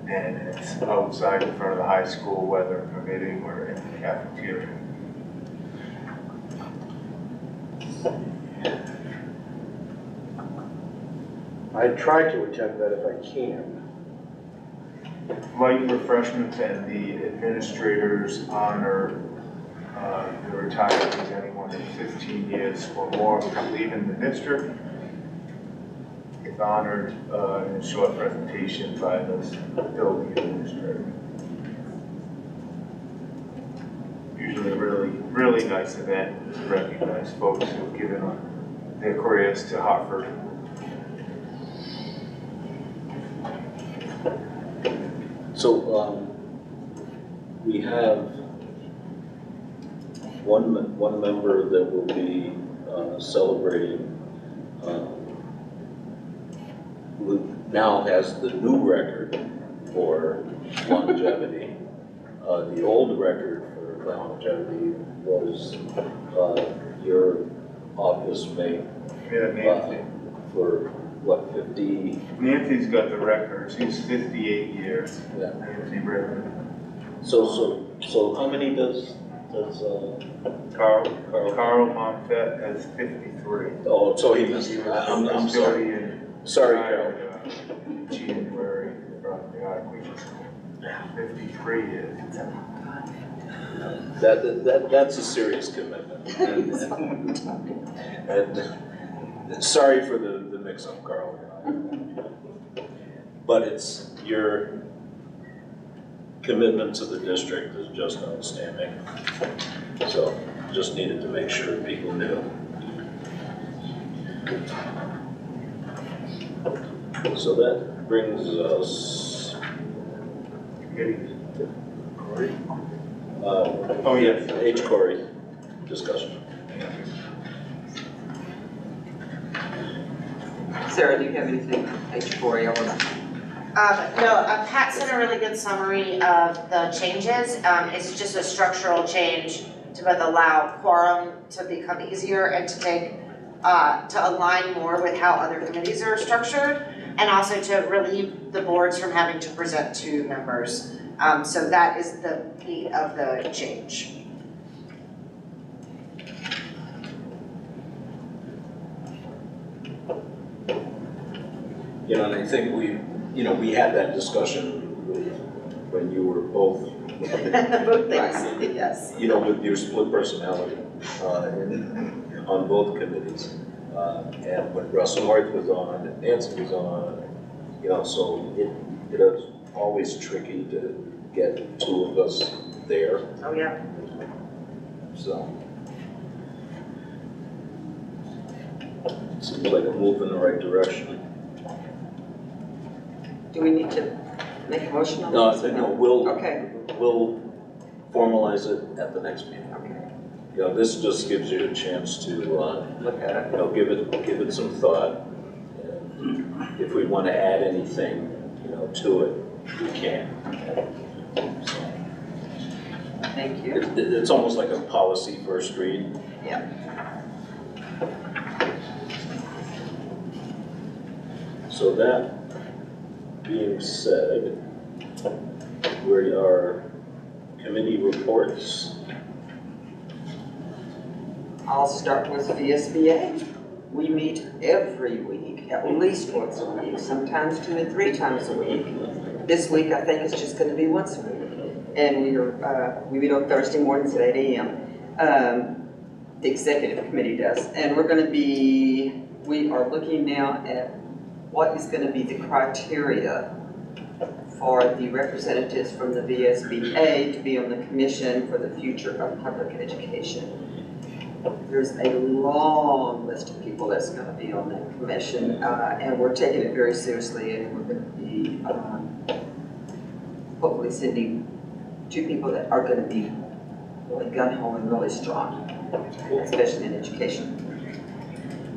And it's outside in front of the high school, weather permitting, or in the cafeteria. I try to attend that if I can. Light refreshments and the administrators honor the retirees, anyone in 15 years or more leaving the district is honored in a short presentation by this building administrator. Usually a really nice event to recognize folks who have given their careers to Hartford. So we have one member that will be celebrating, who now has the new record for longevity. The old record for longevity was your office mate. Yeah, Nancy. For what, 50? Nancy's got the record. She's 58 years. Yeah. Nancy Ritter. So how many does Carl Monfett has 53. Oh, so he missed. I'm sorry. Sorry, Carol. January from the Archway School. 53 years. That's a serious commitment. And sorry for the mix-up, Carl. but it's your commitment to the district is just outstanding. So just needed to make sure people knew. So that brings us. Oh yeah, H. Corey discussion. Sarah, do you have anything, H4 or? No, Pat sent a really good summary of the changes. It's just a structural change to both allow quorum to become easier and to take, to align more with how other committees are structured, and also to relieve the boards from having to present to members. So that is the meat of the change. You know, and I think we had that discussion when you were both. Both things, yes. You know, with your split personality on both committees. And when Russell North was on and Nancy was on, you know, so it was always tricky to get two of us there. Oh, yeah. So. Seems like a move in the right direction. Do we need to make a motion on this? No, we'll formalize it at the next meeting. Okay. You know, this just gives you a chance to Look at it. you know, give it some thought. And if we want to add anything, you know, to it, we can. So, Thank you. it's almost like a policy first read. Yeah. So that being said, we are committee reports. I'll start with VSBA. We meet every week, at least once a week, sometimes 2 and 3 times a week. This week, I think it's just going to be once a week. And we meet on Thursday mornings at 8 a.m. The executive committee does. And we are looking now at what is going to be the criteria for the representatives from the VSBA to be on the commission for the future of public education. There's a long list of people that's going to be on that commission, and we're taking it very seriously, and we're going to be hopefully sending 2 people that are going to be really gun-ho and really strong, especially in education.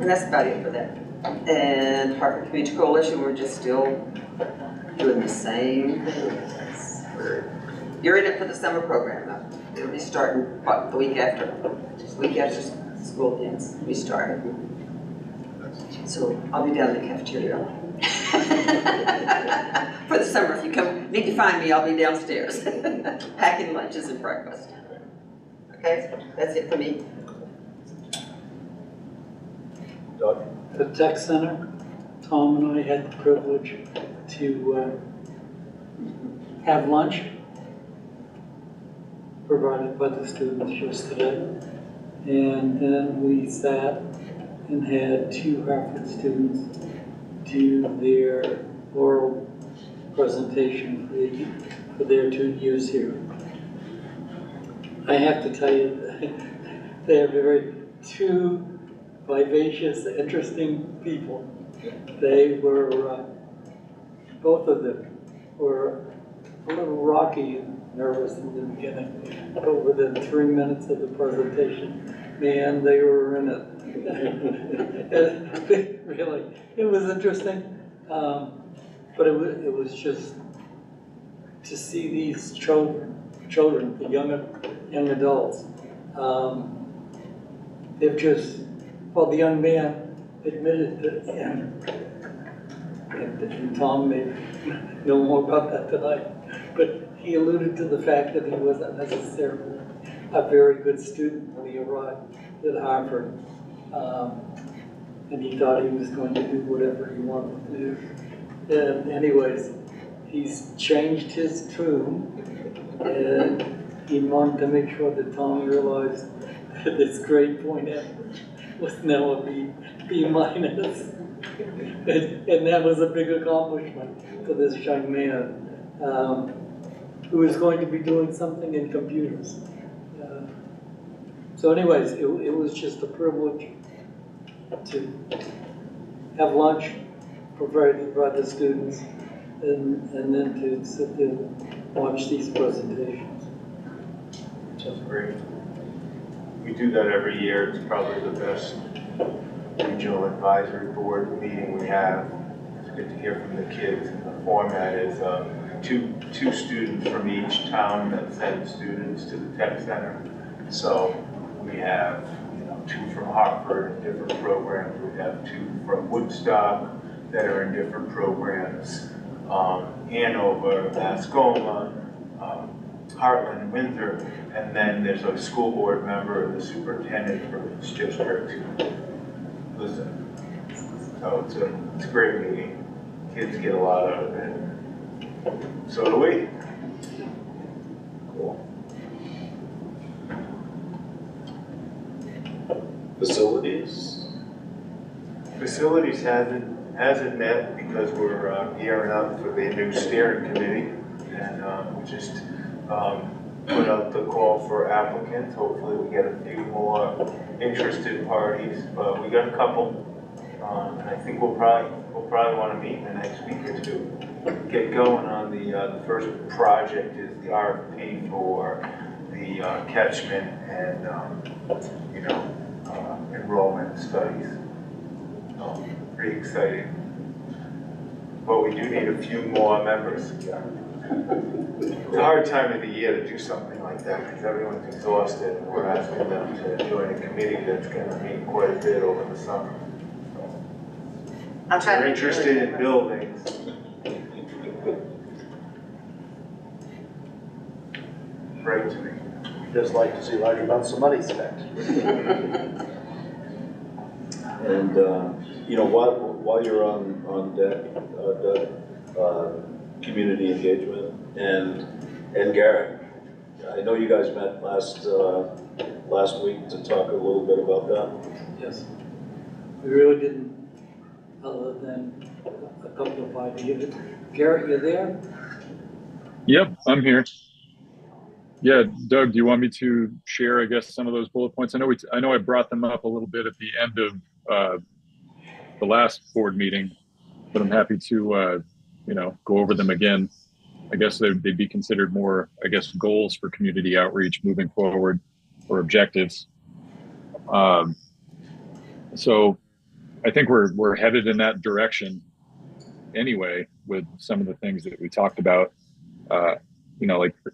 And that's about it for that. And Hartford Community Coalition, we're just still doing the same things. We're gearing up for the summer program. It'll be starting about the week after. Just the week after school ends, we start. So I'll be down in the cafeteria for the summer. If you need to find me, I'll be downstairs packing lunches and breakfast. Okay, that's it for me. Doug? The tech center, Tom and I had the privilege to have lunch provided by the students yesterday. And then we sat and had 2 Hartford students do their oral presentation for their 2 years here. I have to tell you, they are 2 vivacious, interesting people. They were, both of them were a little rocky and nervous in the beginning, but within 3 minutes of the presentation, man, they were in it. And really, it was interesting, but it was just to see these children, the young adults, they've just, well, the young man admitted that, and Tom may know more about that tonight, but he alluded to the fact that he wasn't necessarily a very good student when he arrived at Hartford. And he thought he was going to do whatever he wanted to do. And anyways, he's changed his tune, and he wanted to make sure that Tom realized that his grade point average was now a B minus. And that was a big accomplishment for this young man, who is going to be doing something in computers. So anyways, it was just a privilege to have lunch provided by the students and then to sit there and watch these presentations. That's great. We do that every year. It's probably the best regional advisory board meeting we have. It's good to hear from the kids. And the format is two students from each town that send students to the tech center. So we have, two from Hartford in different programs. We have two from Woodstock that are in different programs. Hanover, Mascoma, Heartland, Windsor, and then there's a school board member and the superintendent from each district who listen. So it's a great meeting. Kids get a lot out of it. So do we. Cool. Facilities? Facilities hasn't met because we're gearing up for the new steering committee, and we just put out the call for applicants. Hopefully we get a few more interested parties, but we got a couple, and I think we'll probably want to meet in the next week or two. Get going on the first project is the RFP for the catchment and enrollment studies. Pretty exciting. But we do need a few more members. It's a hard time of the year to do something like that because everyone's exhausted and we're asking them to join a committee that's going to meet quite a bit over the summer. I'm trying We're to. interested in buildings. Right to me. Just like to see large amounts of money spent. And, while you're on deck, Doug, community engagement and Garrett, I know you guys met last week to talk a little bit about that. Yes. We really didn't, other than a couple of ideas. Garrett, you there? Yep, I'm here. Yeah, Doug, do you want me to share, I guess, some of those bullet points? I know I brought them up a little bit at the end of the last board meeting, but I'm happy to, go over them again. I guess they'd be considered more, goals for community outreach moving forward or objectives. So I think we're headed in that direction anyway with some of the things that we talked about.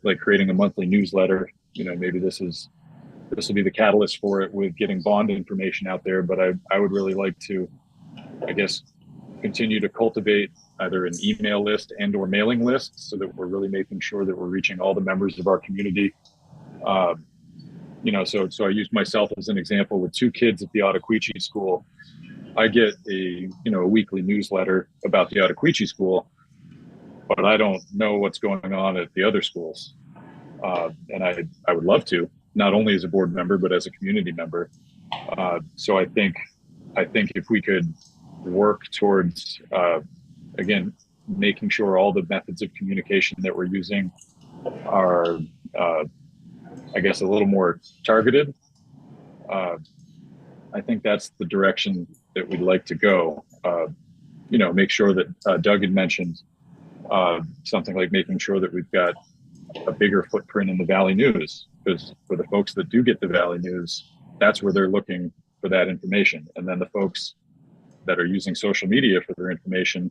Like creating a monthly newsletter. Maybe this will be the catalyst for it with getting bond information out there. But I would really like to, continue to cultivate either an email list and or mailing list so that we're really making sure that we're reaching all the members of our community. So I used myself as an example with two kids at the Ottaquechee School. I get a weekly newsletter about the Ottaquechee School, but I don't know what's going on at the other schools. And I would love to, not only as a board member, but as a community member. So I think if we could work towards, again, making sure all the methods of communication that we're using are, a little more targeted. I think that's the direction that we'd like to go. Make sure that Doug had mentioned something like making sure that we've got a bigger footprint in the Valley News, because for the folks that do get the Valley News, that's where they're looking for that information. And then the folks that are using social media for their information,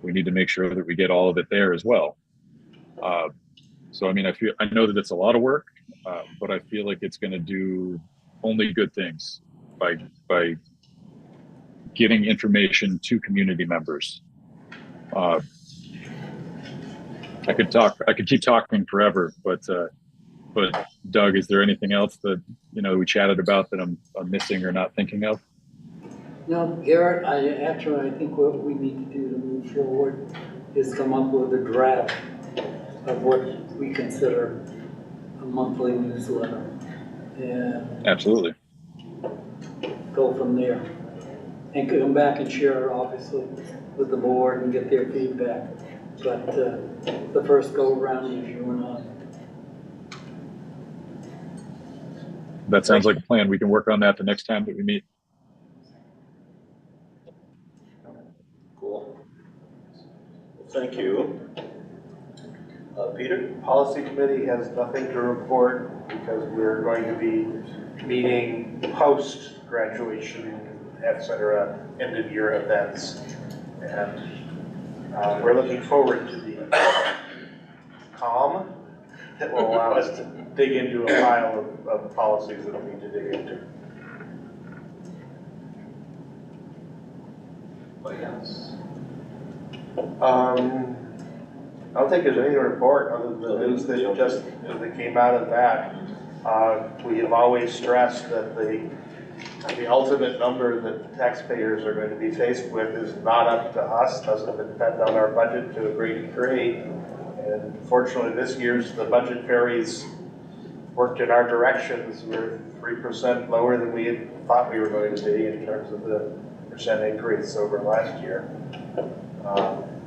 we need to make sure that we get all of it there as well. So, I know that it's a lot of work, but I feel like it's going to do only good things by getting information to community members. I could keep talking forever, but Doug, is there anything else that we chatted about that I'm missing or not thinking of? No, Garrett, I think what we need to do to move forward is come up with a draft of what we consider a monthly newsletter and Absolutely. go from there. and come back and share, obviously, with the board and get their feedback. But the first go-around is you and I. That sounds like a plan. We can work on that the next time that we meet. Cool. Well, thank you. Peter? Policy committee has nothing to report because we're going to be meeting post-graduation, et cetera, end-of-year events. And we're looking forward to the calm that will allow us to dig into a pile of policies that we need to dig into. What else? I don't think there's anything to report other than the news that that came out of that. We have always stressed that the ultimate number that taxpayers are going to be faced with is not up to us, doesn't depend on our budget to a great degree. And fortunately, this year's the budget fairies worked in our directions. We're 3% lower than we had thought we were going to be in terms of the percent increase over last year.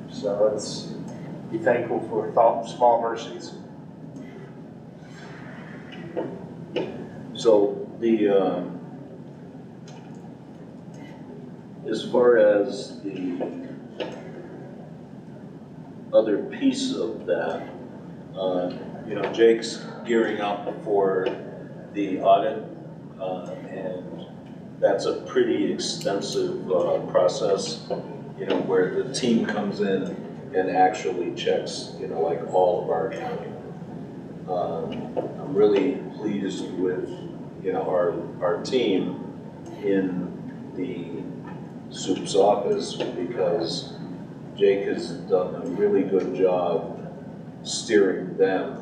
So let's be thankful for small mercies. So the, as far as the other piece of that, you know, Jake's gearing up for the audit, and that's a pretty extensive process, you know, where the team comes in and actually checks, you know, like all of our accounting. I'm really pleased with, you know, our team in the soup's office because Jake has done a really good job steering them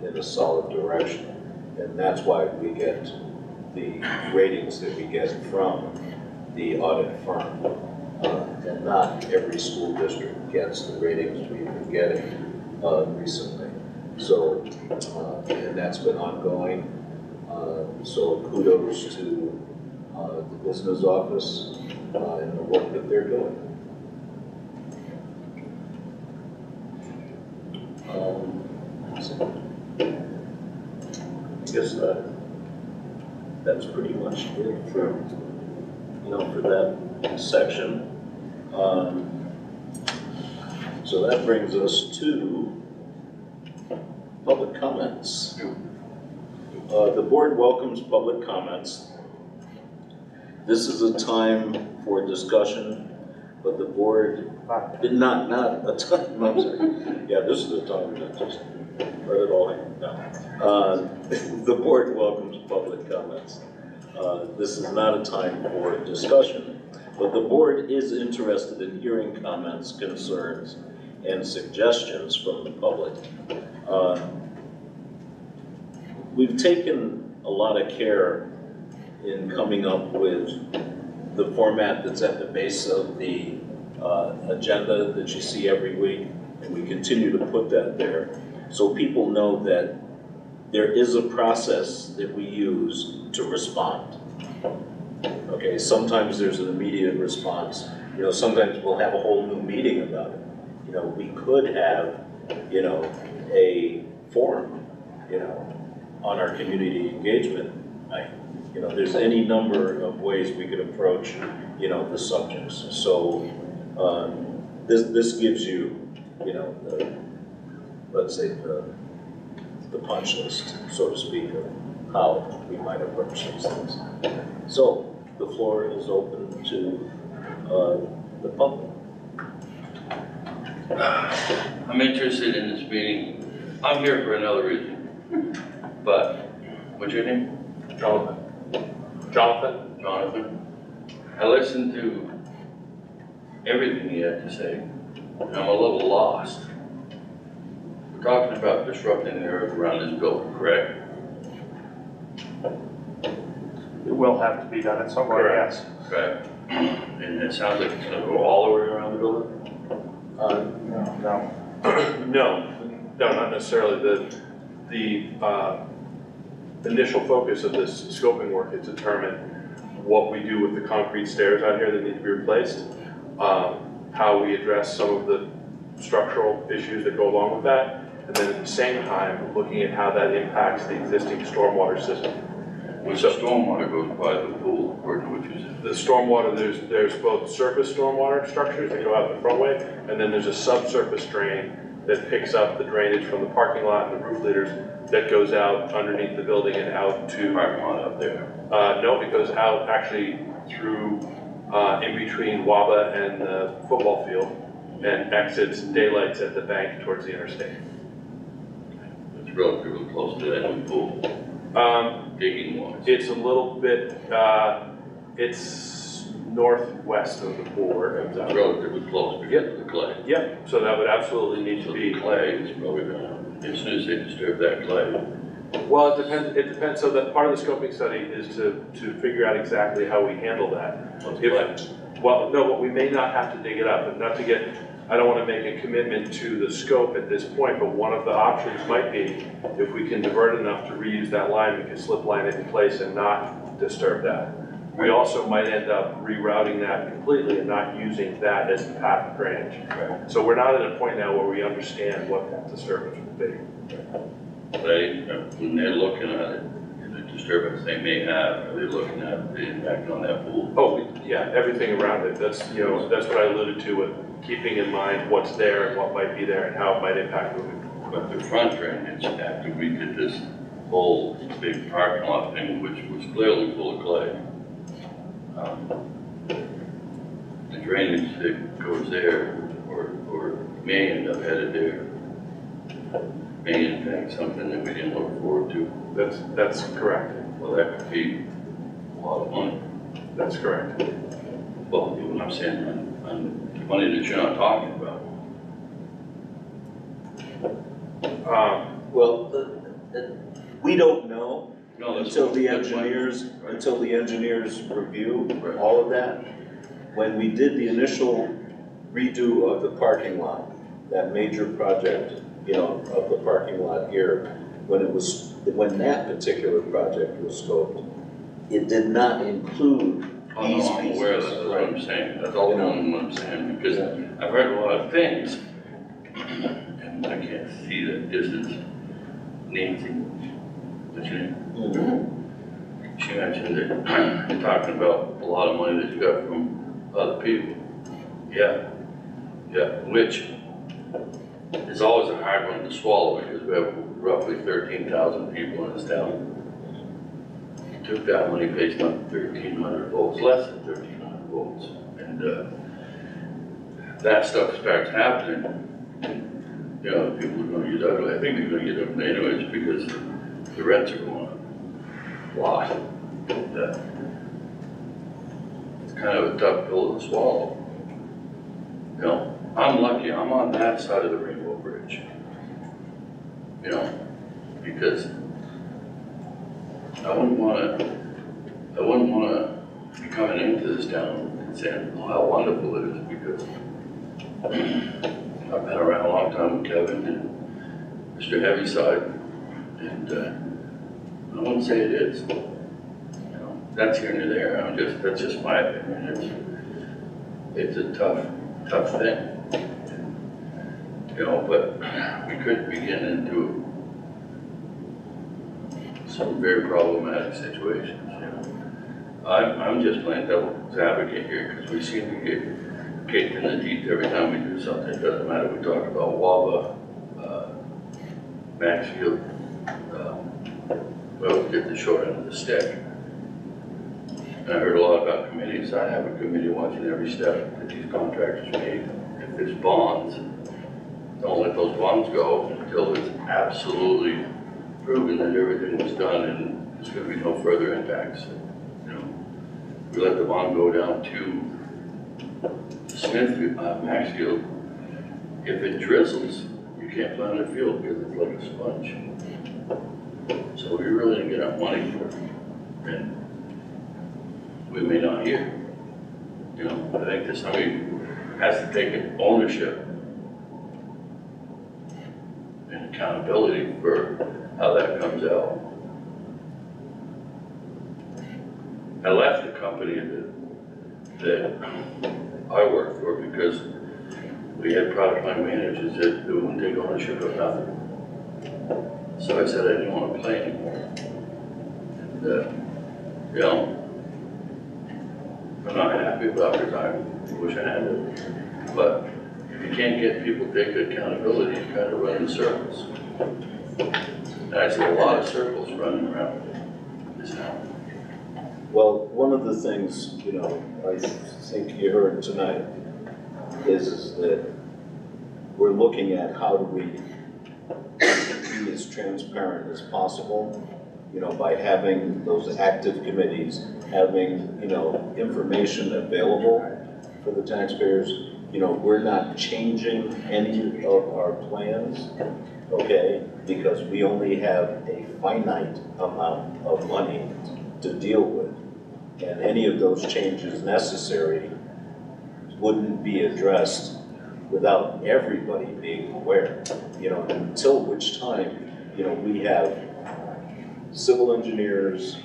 in a solid direction. And that's why we get the ratings that we get from the audit firm. And not every school district gets the ratings we've been getting recently. So, and that's been ongoing. So kudos to the business office and the work that they're doing. I guess that's pretty much it for, you know, for that section. So that brings us to public comments. The board welcomes public comments. This is a time for discussion, but the board, not a time, I'm sorry. Yeah, this is a time to just let it all hang down. The board welcomes public comments. This is not a time for discussion, but the board is interested in hearing comments, concerns, and suggestions from the public. We've taken a lot of care in coming up with the format that's at the base of the agenda that you see every week, and we continue to put that there so people know that there is a process that we use to respond. Okay, sometimes there's an immediate response. You know, sometimes we'll have a whole new meeting about it. You know, we could have, you know, a forum, you know, on our community engagement night. You know, there's any number of ways we could approach, you know, the subjects. So this gives you, you know, let's say the punch list, so to speak, of how we might approach these things. So the floor is open to the public. I'm interested in this meeting. I'm here for another reason. But, what's your name? Jonathan. Jonathan. I listened to everything you had to say, and I'm a little lost. We're talking about disrupting the earth around this building, correct? It will have to be done at some point, yes. Correct. And it sounds like it's gonna go all the way around the building? No. No, not necessarily. The initial focus of this scoping work is to determine what we do with the concrete stairs out here that need to be replaced, how we address some of the structural issues that go along with that, and then at the same time, looking at how that impacts the existing stormwater system. Which stormwater goes by the pool, or what you said? The stormwater, there's both surface stormwater structures that go out the front way, and then there's a subsurface drain that picks up the drainage from the parking lot and the roof leaders that goes out underneath the building and out to. Parking lot up there. No, it goes out actually through, in between WABA and the football field and exits daylights at the bank towards the interstate. It's relatively close to that new pool. Digging wise. It's a little bit, it's northwest of the pool where it comes out. It's relatively close because of the clay. Yep, so that would absolutely need to So be. the clay is probably gonna, as soon as they disturb that clay. Well, it depends, so that part of the scoping study is to figure out exactly how we handle that. What's the clay? Well, no, but we may not have to dig it up, and not to get, I don't want to make a commitment to the scope at this point, but one of the options might be, if we can divert enough to reuse that line, we can slip line it in place and not disturb that. We also might end up rerouting that completely and not using that as the path of drainage. Right. So we're not at a point now where we understand what that disturbance would be. When they're looking at it, the disturbance they may have, are they looking at the impact on that pool? Oh, yeah, everything around it. That's, that's what I alluded to with keeping in mind what's there and what might be there and how it might impact moving. But the front drainage, after we did this whole big parking lot thing, which was clearly full of clay, the drainage that goes there, or may end up headed there, may impact something that we didn't look forward to. That's correct. Well, that could be a lot of money. That's correct. Well, you know what I'm saying, on money that you're not talking about. We don't know No, that's until the that's why- engineers review Right. all of that. When we did the initial redo of the parking lot, that major project, of the parking lot here, when that particular project was scoped, it did not include Oh, these no, I'm aware of that, that's what I'm saying, that's all I'm saying, because I've heard a lot of things, and I can't see that distance. Nancy, what's your name? She mentioned that you're talking about a lot of money that you got from other people. Yeah, which is always a hard one to swallow because we have roughly 13,000 people in this town. You took that money based on 1,300 votes, less than 1,300 votes, and that stuff starts happening. People are gonna get ugly. I think they're gonna get ugly anyways because the rents are going up a lot. And, it's kind of a tough pill to swallow. I'm lucky, I'm on that side of the Rainbow Bridge. Because I wouldn't wanna be coming into this town and saying, oh, how wonderful it is, because I've been around a long time with Kevin and Mr. Heaviside, and I wouldn't say it is. That's here and there. That's just my opinion. It's a tough thing. But we could be getting into some very problematic situations. I'm just playing devil's advocate here because we seem to get kicked in the teeth every time we do something. It doesn't matter. We talk about WABA, Maxfield, well, we get the short end of the stick. And I heard a lot about committees. I have a committee watching every step that these contractors make. If there's bonds, don't let those bonds go until it's absolutely proven that everything was done and there's going to be no further impacts. We let the bond go down to Maxfield. If it drizzles, you can't plant a field because it's like a sponge. So we really didn't get our money for it. And we may not hear. I think that somebody has to take ownership and accountability for how that comes out. I left the company that I worked for because we had product line managers that wouldn't take ownership of nothing. So I said I didn't want to play anymore. And, you know, I'm not happy about retirement. I wish I had it. But if you can't get people to take accountability, you kind of run in circles. And I see a lot of circles running around this town. Well, one of the things, you know, I think you heard tonight is that we're looking at how do we be as transparent as possible, you know, by having those active committees, having, you know, information available for the taxpayers. You know, we're not changing any of our plans, okay, because we only have a finite amount of money to deal with. And any of those changes necessary wouldn't be addressed without everybody being aware, you know, until which time, you know, we have civil engineers,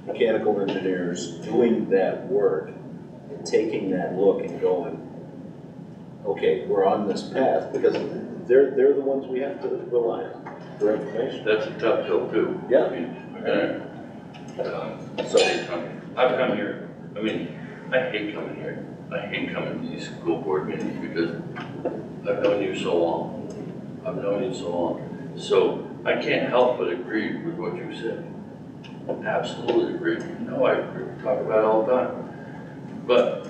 mechanical engineers doing that work and taking that look and going, okay, we're on this path, because they're the ones we have to rely on for information. That's a tough hill too. Yeah. I mean, so I've come here, I mean, I hate coming here. I hate coming to these school board meetings because I've known you so long. So I can't help but agree with what you said. Absolutely agree. No, I agree. We talk about it all the time. But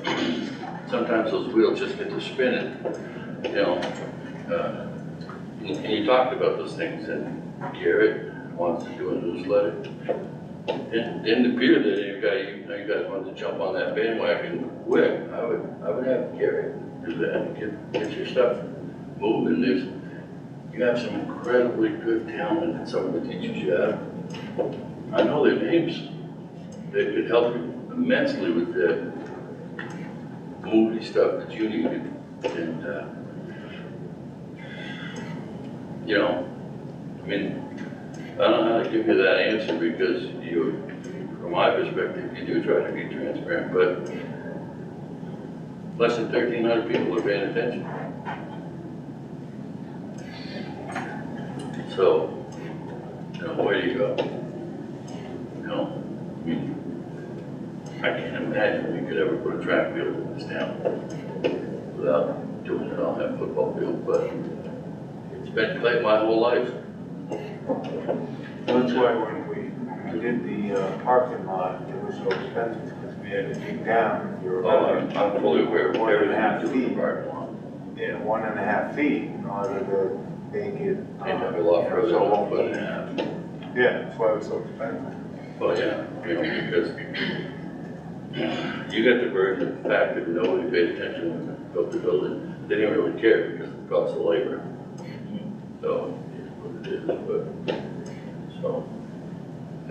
sometimes those wheels just get to spinning, you know. And you talked about those things, and Garrett wants to do a newsletter. It didn't appear that you guys wanted to jump on that bandwagon quick. I would have Garrett do that and get your stuff moving. You have some incredibly good talent in some of the teachers you have. I know their names. They could help you immensely with the movie stuff that you needed. And, you know, I mean, I don't know how to give you that answer because from my perspective, you do try to be transparent, but less than 1,300 people are paying attention. So, you know, where do you go? You know, I mean, I can't imagine we could ever put a track field in this town without doing it on that football field, but it's been played my whole life. That's why when we did the parking lot, it was so expensive because we had to dig down. I'm fully aware of everything you do in the parking lot. Yeah, 1.5 feet in order to make it. And have a lot further than 1.5 feet. Yeah, that's why it was so expensive. Well, yeah, you know, because you got the burden of the fact that nobody paid attention when they built the building. They didn't really care because of the cost of labor. So, it's what it is, but, so.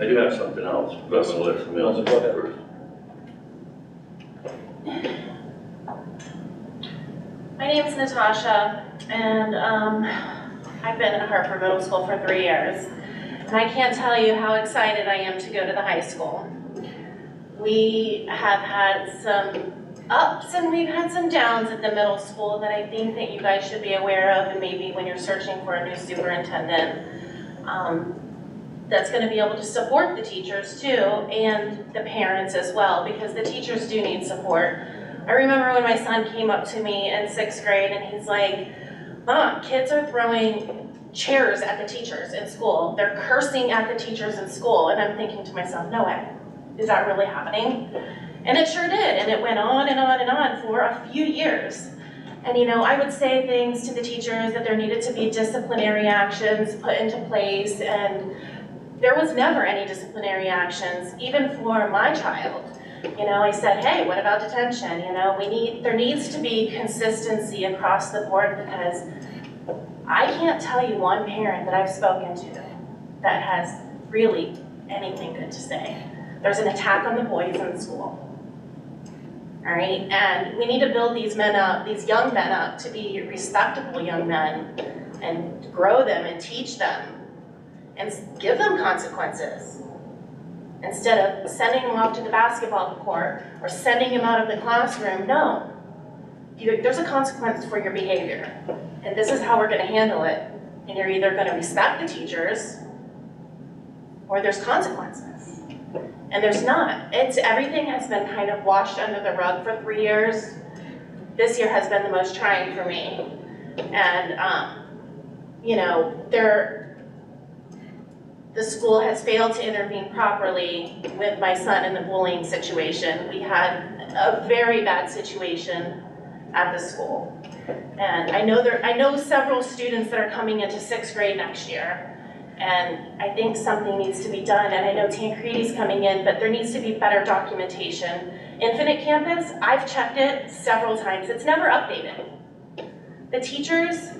I do have something else, but I'm gonna let somebody else talk first. My name's Natasha, and I've been at Hartford Middle School for 3 years. And I can't tell you how excited I am to go to the high school. We have had some ups and we've had some downs at the middle school that I think that you guys should be aware of, and maybe when you're searching for a new superintendent, that's going to be able to support the teachers too, and the parents as well, because the teachers do need support. I remember when my son came up to me in 6th grade and he's like, "Mom, kids are throwing chairs at the teachers in school. They're cursing at the teachers in school." And I'm thinking to myself, no way, is that really happening? And it sure did, and it went on and on and on for a few years. And you know, I would say things to the teachers that there needed to be disciplinary actions put into place, and there was never any disciplinary actions, even for my child. You know, I said, hey, what about detention? You know, there needs to be consistency across the board, because I can't tell you one parent that I've spoken to that has really anything good to say. There's an attack on the boys in school. All right, and we need to build these men up, these young men up, to be respectable young men, and grow them and teach them and give them consequences. instead of sending them off to the basketball court or sending them out of the classroom. No, there's a consequence for your behavior, and this is how we're gonna handle it. And you're either gonna respect the teachers, or there's consequences. And there's not. Everything has been kind of washed under the rug for 3 years. This year has been the most trying for me. And, you know, the school has failed to intervene properly with my son in the bullying situation. We had a very bad situation at the school. And I know several students that are coming into 6th grade next year. And I think something needs to be done. And I know Tancredi's coming in, but there needs to be better documentation. Infinite Campus, I've checked it several times. It's never updated. The teachers,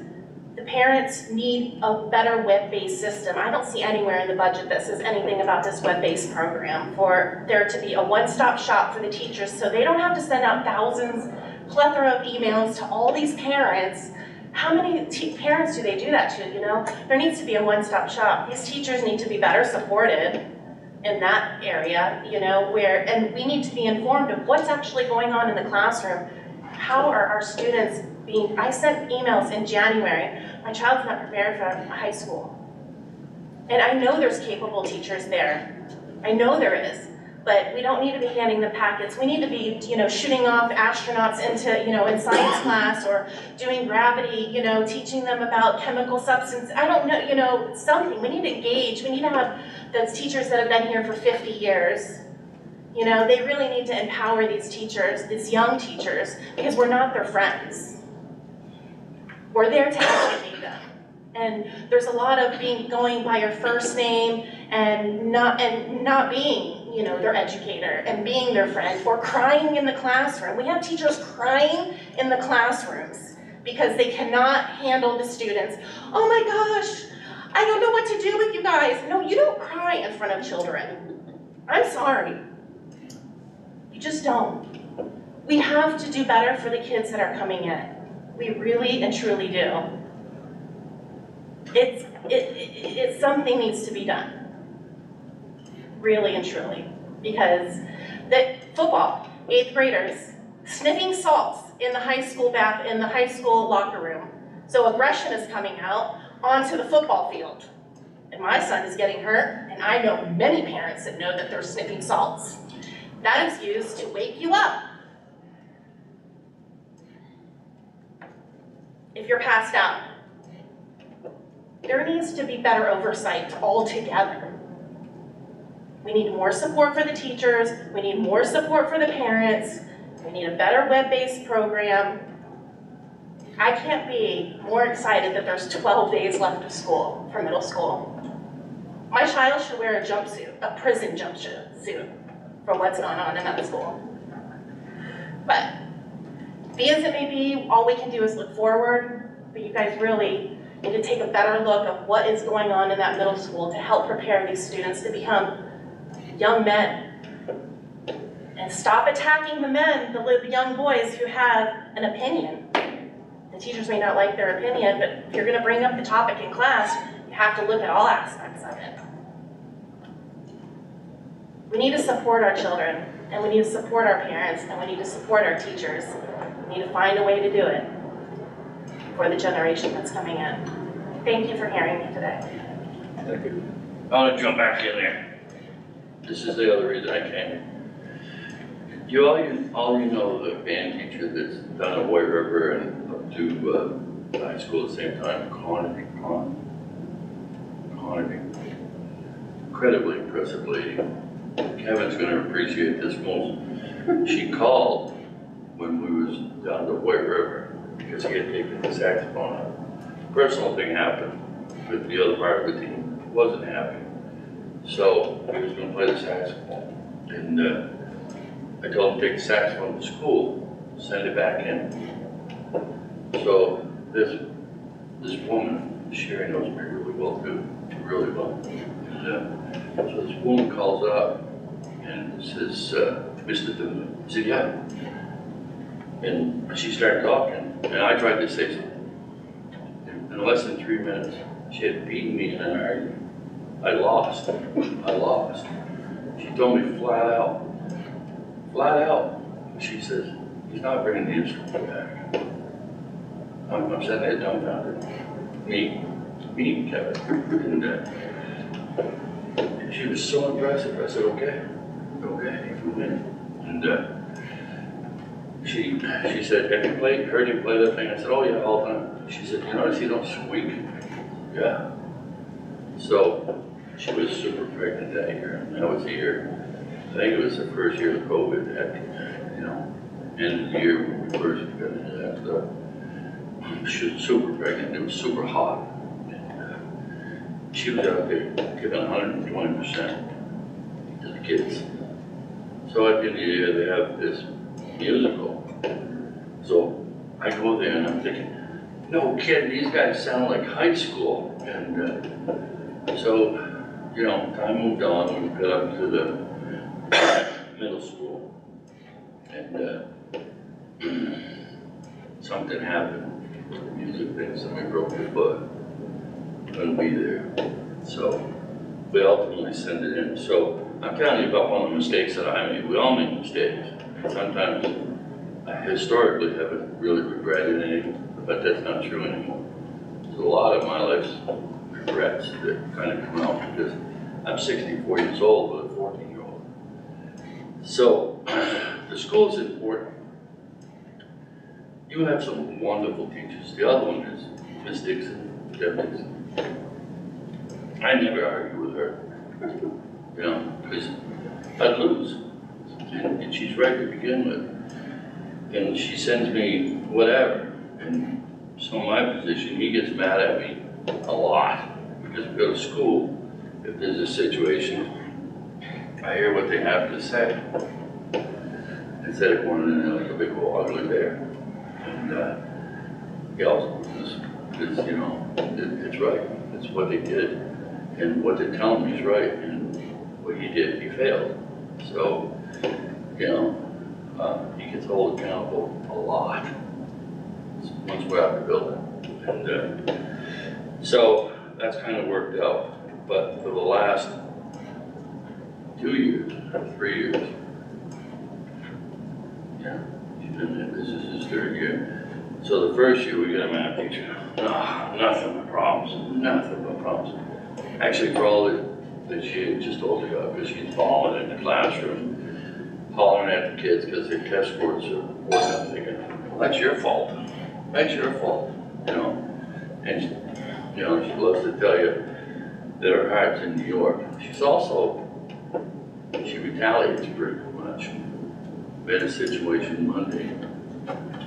the parents need a better web-based system. I don't see anywhere in the budget that says anything about this web-based program for there to be a one-stop shop for the teachers so they don't have to send out plethora of emails to all these parents. How many parents do they do that to, you know? There needs to be a one-stop shop. These teachers need to be better supported in that area, you know, and we need to be informed of what's actually going on in the classroom. How are our students I sent emails in January. My child's not prepared for high school. And I know there's capable teachers there. I know there is. But we don't need to be handing them packets. We need to be, you know, shooting off astronauts into, you know, in science class or doing gravity, you know, teaching them about chemical substance. I don't know, you know, something. We need to engage. We need to have those teachers that have been here for 50 years. You know, they really need to empower these teachers, these young teachers, because we're not their friends. We're there to educate them. And there's a lot of going by your first name and not being, you know, their educator and being their friend, or crying in the classroom. We have teachers crying in the classrooms because they cannot handle the students. Oh my gosh, I don't know what to do with you guys. No, you don't cry in front of children. I'm sorry. You just don't. We have to do better for the kids that are coming in. We really and truly do. It's something needs to be done. Really and truly. Because the football, 8th graders, sniffing salts in the high school locker room. So aggression is coming out onto the football field. And my son is getting hurt, and I know many parents that know that they're sniffing salts. That is used to wake you up if you're passed out. There needs to be better oversight altogether. We need more support for the teachers, we need more support for the parents, we need a better web-based program. I can't be more excited that there's 12 days left of school for middle school. My child should wear a jumpsuit, a prison jumpsuit, for what's going on in that school. But be as it may be, all we can do is look forward, but you guys really need to take a better look at what is going on in that middle school to help prepare these students to become young men. And stop attacking the men, the young boys who have an opinion. The teachers may not like their opinion, but if you're gonna bring up the topic in class, you have to look at all aspects of it. We need to support our children, and we need to support our parents, and we need to support our teachers. We need to find a way to do it for the generation that's coming in. Thank you for hearing me today. Thank you. I want to jump back in there. This is the other reason I came. All you know the band teacher that's down at White River and up to high school at the same time, Carnegie. Incredibly impressive lady. Kevin's going to appreciate this most. She called when we was down to White River because he had taken the saxophone out. Personal thing happened with the other part of the team. He wasn't happy. So he was going to play the saxophone. And I told him to take the saxophone to school, send it back in. So this woman, Sherry knows me really well too, really well. And, so this woman calls up and says, Mr. Dillon. I said, yeah. And she started talking, and I tried to say something. In less than 3 minutes, she had beaten me in an argument. I lost. She told me flat out, she says, he's not bringing the instrument back. I'm sitting there dumbfounded. Me, Kevin. And she was so impressive. I said, okay, if you win. And she said, have you heard you play that thing? I said, oh yeah, all the time. She said, you notice you don't squeak? Yeah. So she was super pregnant that year, and that was the year, I think it was the first year of COVID, end of the year when we first got into that. She was super pregnant, it was super hot. And, she was out there giving 120% to the kids. So at the end of the year, they have this musical. So I go there and I'm thinking, no kidding, these guys sound like high school. And so, time moved on, we got up to the middle school. And something happened with the music thing, somebody broke his foot. Couldn't be there. So we ultimately sent it in. So I'm telling you about one of the mistakes that I made. We all make mistakes. Sometimes I historically haven't really regretted anything, but that's not true anymore. There's a lot of my life's regrets that kind of come out because I'm 64 years old with a 14-year-old. So the school's important. You have some wonderful teachers. The other one is Miss Dixon, Deb Dixon. I never argue with her, because I'd lose. And she's right to begin with. And she sends me whatever. And so my position, he gets mad at me a lot because we go to school. If there's a situation, I hear what they have to say. Instead of going in there like a big old ugly bear. And he also loses because, it's right. It's what they did. And what they're telling me is right. And what he did, he failed. So, he gets held accountable a lot once we're out of the building. And so that's kind of worked out. But for the last 2 years, 3 years, he's been there. This is his third year. So the first year we got a math teacher. Nothing but problems. Actually, for all that she just told you about, because she's bawling in the classroom, hollering at the kids because their test scores are poor. I'm thinking, well, that's your fault. And she loves to tell you that her heart's in New York. She retaliates pretty much. We had a situation Monday.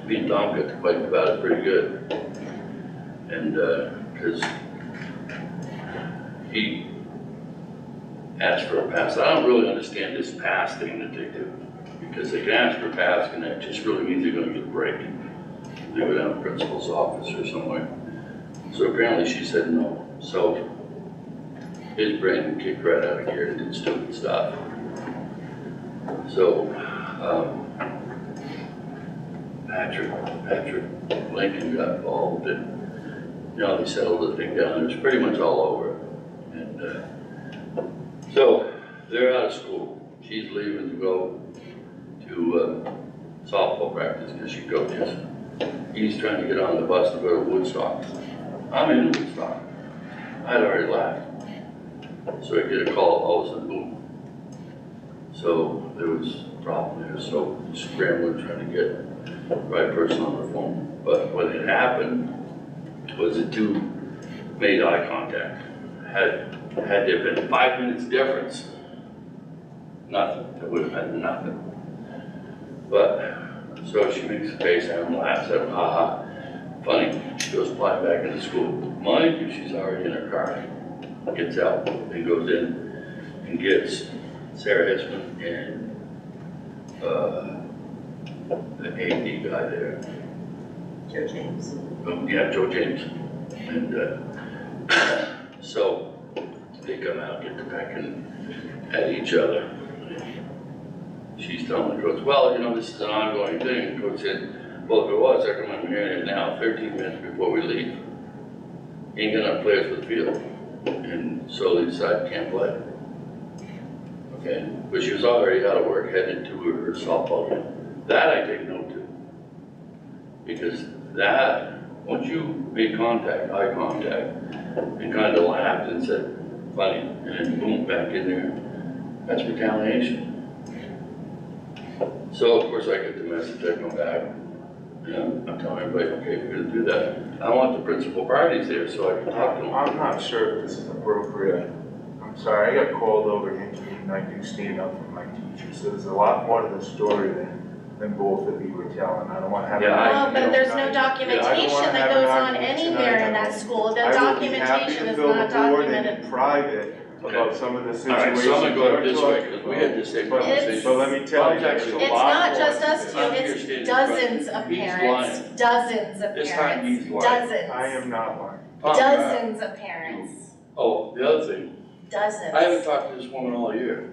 Me and Tom got to fight about it pretty good. And because he asked for a pass. I don't really understand this pass thing that they do. Because they can ask for a pass and that just really means they're going to get a break. They go down to the principal's office or somewhere. So apparently she said no. So his brain kicked right out of gear and did stupid stuff. So Patrick Lincoln got involved and they settled the thing down. It was pretty much all over. And so they're out of school. She's leaving to go to softball practice because she coaches. He's trying to get on the bus to go to Woodstock. I'm in Woodstock. I'd already left. So I get a call, all of a sudden, boom. So there was a problem there. So scrambling, trying to get the right person on the phone. But what had happened was the two made eye contact. Had there been 5 minutes difference, nothing. It would have been nothing. But so she makes a face at him, laughs at him, haha. Funny. She goes flying back into school. Mind you, she's already in her car. Gets out and goes in and gets Sarah Hisman and the AD guy there. Joe James. Joe James. And so they come out, get to pecking at each other. She's telling the coach, well, this is an ongoing thing. And the coach said, well, if it was, how come I'm hearing it now, 13 minutes before we leave? Ain't got enough players for the field. And so they decided can't play. And, but she was already out of work, headed to her softball game. That I take note to. Because that, once you made contact, eye contact, and kind of laughed and said, funny, and then boom, back in there, that's retaliation. So of course I get the message, I come back, and I'm telling everybody, okay, we're gonna do that. I want the principal parties there so I can talk to them. I'm not sure if this is appropriate. I'm sorry, I got called over into meeting, and I do stand up for my teachers, so there's a lot more to the story than both of you were telling. I don't want to have. Well, but there's no documentation that goes on anywhere in that school. The documentation is not documented. In private about some of the situations. All right, so I'm gonna go this way, because we had the same conversation. So let me tell you, There's there's a a It's lot not more just to us this. two, it's dozens of He's parents, lying. dozens of This time parents, he's lying. dozens. I am not lying. Dozens of parents, Oh, the other thing, dozens. I haven't talked to this woman all year.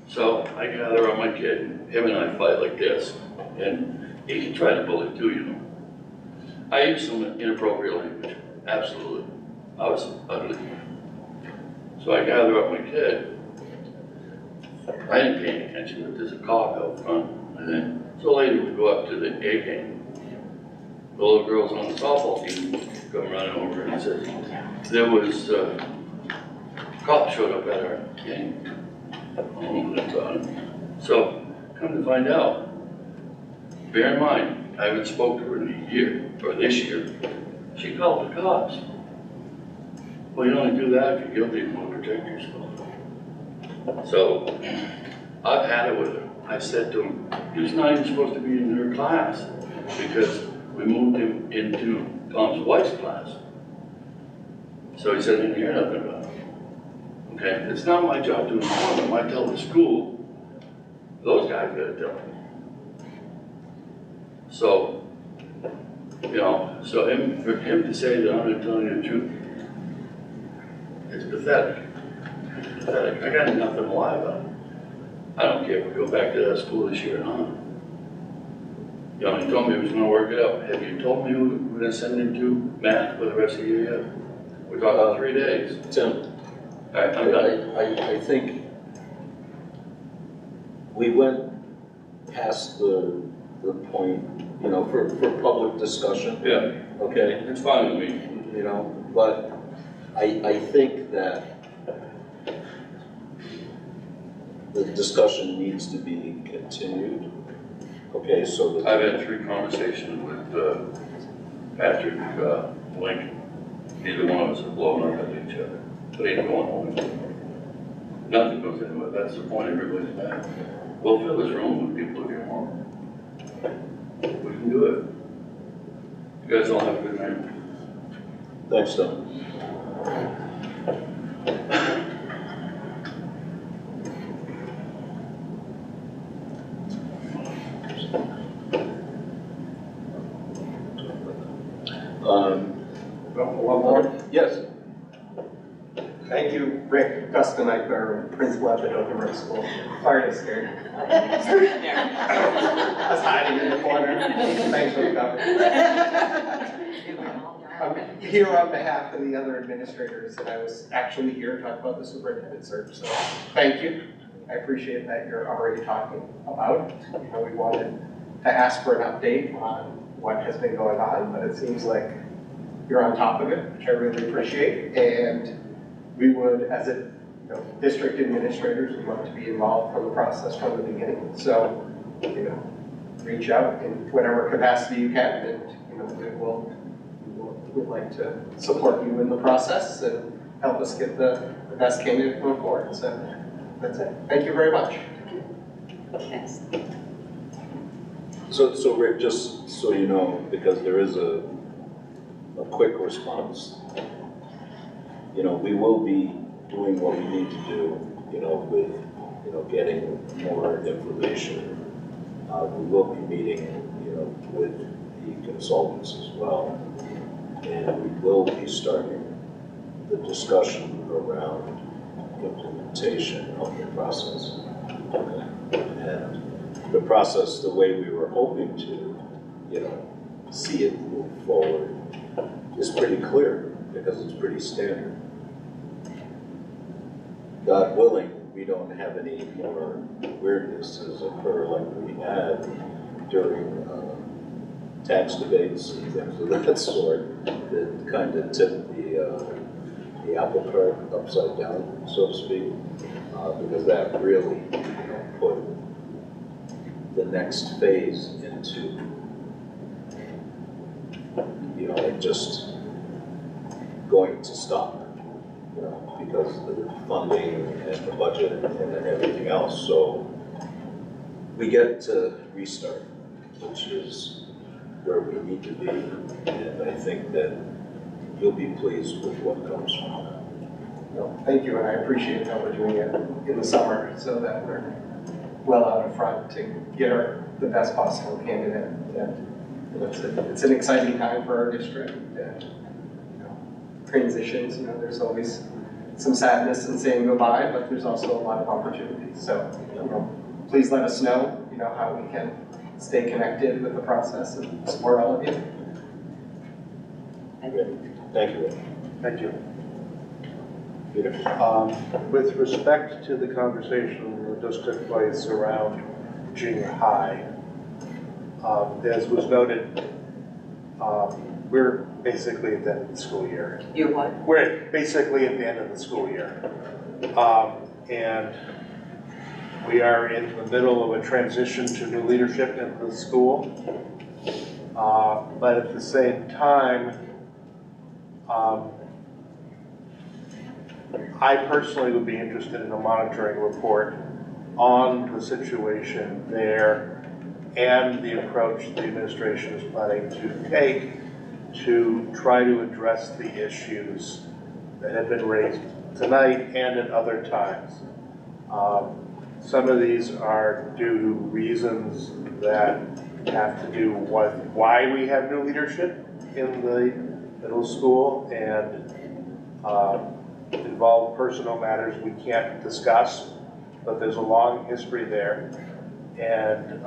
So I gather on my kid, him and I fight like this, and he can try to bully too, you know. I use some inappropriate language, absolutely. I was ugly. So I gather up my kid. I didn't pay any attention, but there's a cop out front, and then, so later we go up to the A game. The little girls on the softball team come running over and says, there was, cops showed up at our game. So, come to find out, bear in mind, I haven't spoke to her in a year, or this year, she called the cops. Well, you only do that if you're guilty and want to protect yourself. So, I've had it with her. I said to him, he was not even supposed to be in her class, because we moved him into Tom's wife's class. So he said, I didn't hear nothing about it. Okay, it's not my job to inform them. I tell the school, those guys gotta tell me. So, you know, so for him to say that I'm not telling you the truth, it's pathetic. It's pathetic. I got nothing to lie about. I don't care if we go back to that school this year or not. You know, he told me he was gonna work it out. Have you told me who we're gonna send him to math for the rest of the year yet? We're talking 3 days. Tim, All right, I'm done. I think we went past the point, you know, for public discussion. Yeah. Okay? It's fine with me. You know, but I think that the discussion needs to be continued. Okay, so that. I've had 3 conversations with Patrick Lincoln. Neither one of us have blown up at each other. But ain't going home. Nothing goes anywhere. That's the point. Everybody's mad. We'll fill this room with people who get home. We can do it. You guys all have a good night. Thanks, Tom. One more? Yes. Thank you, Rick Gusteneicher, principal at the Dover River School. Sorry to scare you. I was hiding in the corner. Thanks for coming. I'm here on behalf of the other administrators, and I was actually here to talk about the superintendent search, so thank you. I appreciate that you're already talking about it. You know, we wanted to ask for an update on what has been going on, but it seems like you're on top of it, which I really appreciate. And we would, as a district administrators, we want to be involved from the process from the beginning. So, you know, reach out in whatever capacity you can, and we'd like to support you in the process and help us get the best candidate going forward. So that's it. Thank you very much. Yes. So Rick, just so you know, because there is a quick response, you know, we will be doing what we need to do, you know, with, you know, getting more information. We will be meeting, you know, with the consultants as well. And we will be starting the discussion around implementation of the process. And the process, the way we were hoping to, you know, see it move forward is pretty clear because it's pretty standard. God willing, we don't have any more weirdnesses occur like we had during tax debates and things of that sort that kind of tipped the apple cart upside down, so to speak, because that really, put the next phase into, like just going to stop, because of the funding and the budget and everything else. So we get to restart, which is where we need to be, and I think that you'll be pleased with what comes from that. No, thank you, and I appreciate that we're doing it in the summer so that we're well out in front to get the best possible candidate. And it's an exciting time for our district. And, transitions, there's always some sadness in saying goodbye, but there's also a lot of opportunities. So, please let us know, how we can stay connected with the process and support all of you. Thank you. Thank you. Peter. With respect to the conversation that just took place around junior high, as was noted, we're basically at the end of the school year. You're what? We're basically at the end of the school year. And we are in the middle of a transition to new leadership in the school. But at the same time, I personally would be interested in a monitoring report on the situation there and the approach the administration is planning to take to try to address the issues that have been raised tonight and at other times. Some of these are due to reasons that have to do with why we have new leadership in the middle school and involve personal matters we can't discuss, but there's a long history there. And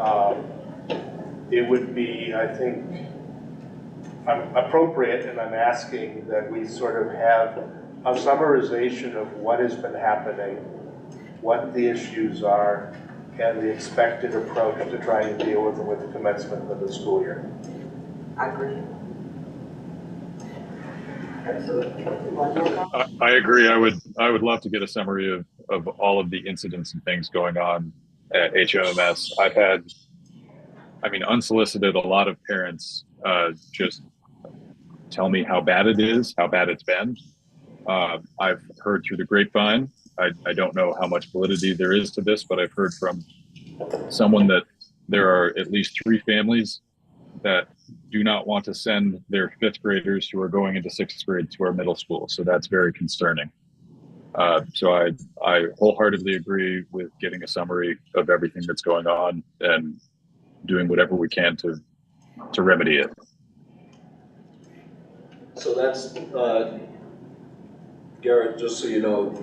it would be, I think, appropriate, and I'm asking that we sort of have a summarization of what has been happening, what the issues are, and the expected approach to trying to deal with them with the commencement of the school year. I agree. I agree. I would love to get a summary of all of the incidents and things going on at HMMS. I've had, unsolicited, a lot of parents just tell me how bad it is, how bad it's been. I've heard through the grapevine. I don't know how much validity there is to this, but I've heard from someone that there are at least 3 families that do not want to send their 5th graders who are going into 6th grade to our middle school. So that's very concerning. So I wholeheartedly agree with getting a summary of everything that's going on and doing whatever we can to remedy it. So that's, Garrett, just so you know,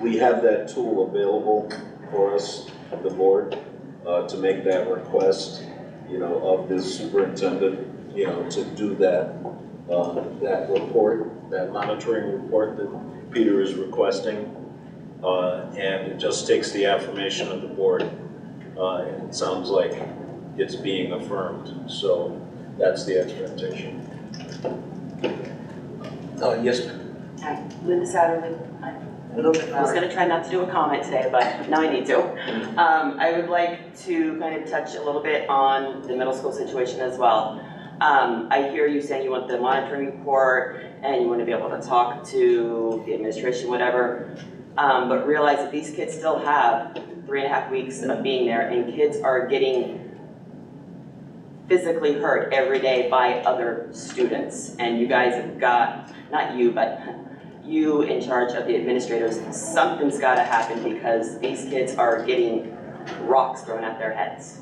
we have that tool available for us, the board, to make that request, of this superintendent, to do that, that report, that monitoring report that Peter is requesting. And it just takes the affirmation of the board. And it sounds like it's being affirmed. So that's the expectation. Yes, ma'am. Hi, Linda Satterley. I was going to try not to do a comment today, but now I need to. I would like to kind of touch a little bit on the middle school situation as well. I hear you saying you want the monitoring report and you want to be able to talk to the administration, whatever, but realize that these kids still have 3.5 weeks of being there, and kids are getting physically hurt every day by other students. And you guys have got, not you, but you in charge of the administrators, something's got to happen because these kids are getting rocks thrown at their heads.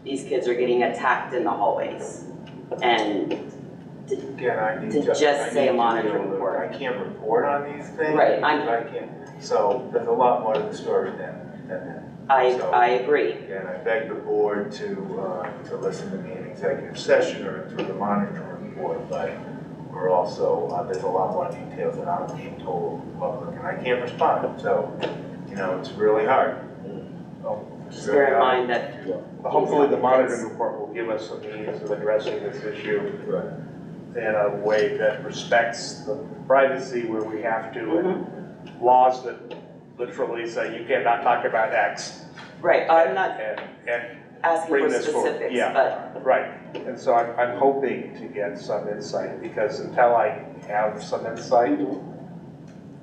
These kids are getting attacked in the hallways. And to just say a monitoring report. I can't report on these things. Right. I can't. So there's a lot more to the story than that. I agree. And I beg the board to listen to me in executive session or through the monitoring report, but we're also, there's a lot more details that I'm being told in public, and I can't respond. So you know, it's really hard. Just bear in mind that. Hopefully the monitoring report will give us a means of addressing this issue in a way that respects the privacy where we have to, and laws that literally say you cannot talk about X. Right, I'm not and asking bring for this forward. specifics, Yeah, but. right. And so I'm hoping to get some insight, because until I have some insight,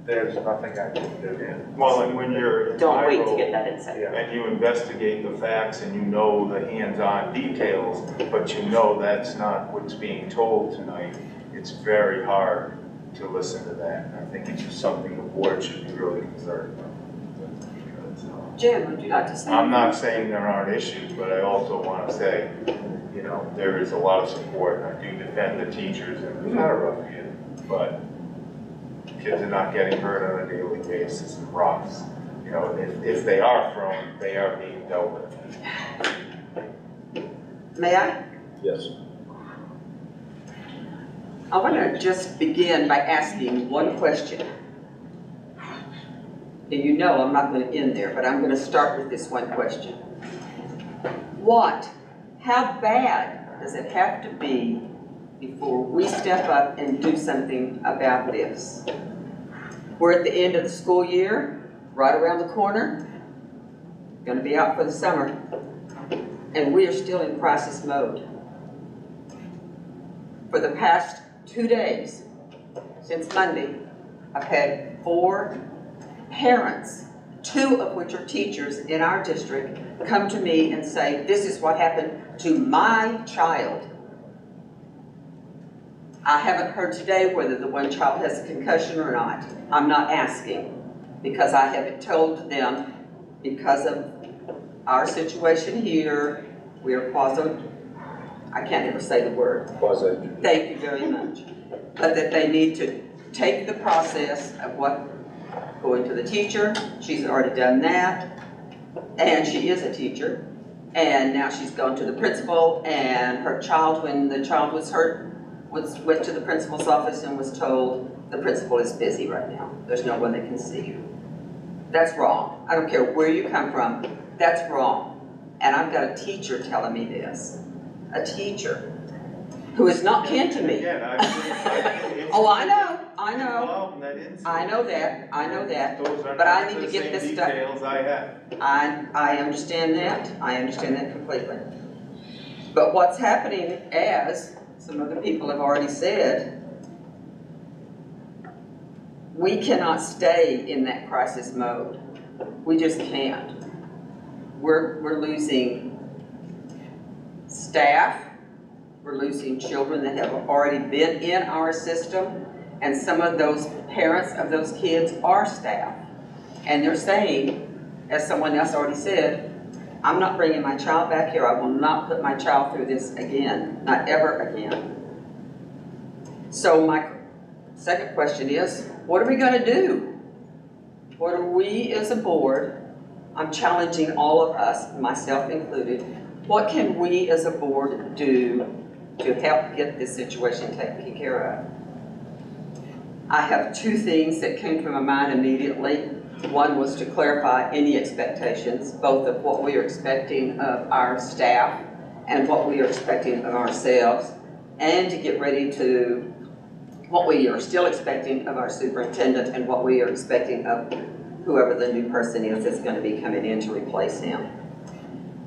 there's nothing I can do. Well, and when you're in Don't my wait to role, get that insight. and you investigate the facts and you know the hands-on details, but you know that's not what's being told tonight, it's very hard to listen to that. And I think it's just something the board should be really concerned about. Jim, would you like to say? I'm not saying there aren't issues, but I also want to say, you know, there is a lot of support, and I do defend the teachers, and it's not a rough kid, but kids are not getting hurt on a daily basis and rocks. You know, if they are thrown, they are being dealt with. May I? Yes. I want to just begin by asking one question. And you know I'm not going to end there, but I'm going to start with this one question. How bad does it have to be before we step up and do something about this? We're at the end of the school year, right around the corner, going to be out for the summer, and we are still in crisis mode. For the past 2 days, since Monday, I've had 4 parents, 2 of which are teachers in our district, come to me and say, this is what happened to my child. I haven't heard today whether the one child has a concussion or not. I'm not asking, because I haven't told them, because of our situation here, we are I can't ever say the word. Quasi. Thank you very much. But that they need to take the process of going to the teacher. She's already done that, and she is a teacher. And now she's gone to the principal, and her child, when the child was hurt, went to the principal's office and was told, the principal is busy right now. There's no one that can see you. That's wrong. I don't care where you come from. That's wrong. And I've got a teacher telling me this. A teacher who is not kin to me. Oh, I know. I know that. But I need to get this stuff. I understand that. I understand that completely. But what's happening, as some other people have already said, we cannot stay in that crisis mode. We just can't. We're losing staff. We're losing children that have already been in our system, and some of those parents of those kids are staff. And they're saying, as someone else already said, I'm not bringing my child back here. I will not put my child through this again, not ever again. So my second question is, what are we going to do? What are we as a board, I'm challenging all of us, myself included, what can we as a board do to help get this situation taken care of? I have 2 things that came to my mind immediately. One was to clarify any expectations, both of what we are expecting of our staff and what we are expecting of ourselves, and to get ready to what we are still expecting of our superintendent and what we are expecting of whoever the new person is that's going to be coming in to replace him.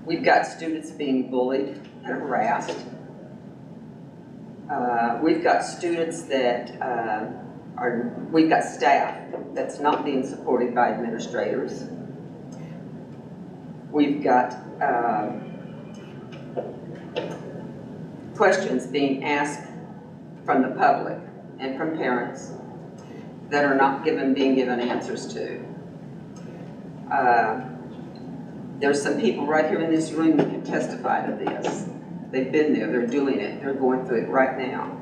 We've got students being bullied and harassed. We've got students that we've got staff that's not being supported by administrators. We've got questions being asked from the public and from parents that are not being given answers to. There's some people right here in this room that can testify to this. They've been there, they're doing it, they're going through it right now.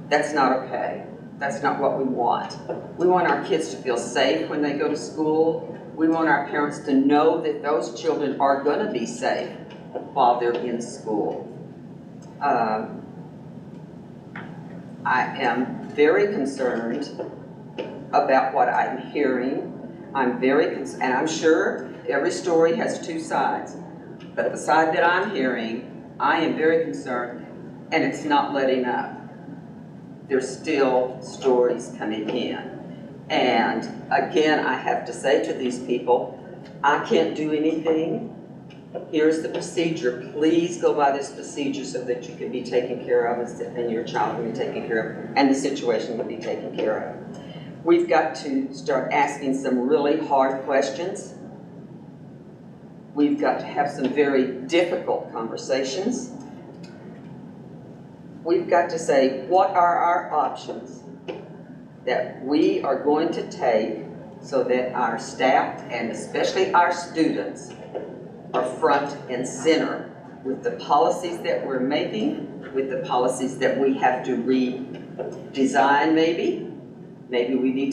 That's not okay. That's not what we want. We want our kids to feel safe when they go to school. We want our parents to know that those children are going to be safe while they're in school. I am very concerned about what I'm hearing I'm very, and I'm sure every story has two sides, but the side that I'm hearing, I am very concerned, and it's not letting up. There's still stories coming in. And again, I have to say to these people, I can't do anything. Here's the procedure. Please go by this procedure so that you can be taken care of and your child can be taken care of and the situation can be taken care of. We've got to start asking some really hard questions. We've got to have some very difficult conversations. We've got to say, what are our options that we are going to take so that our staff and especially our students are front and center with the policies that we're making, with the policies that we have to redesign maybe. Maybe we need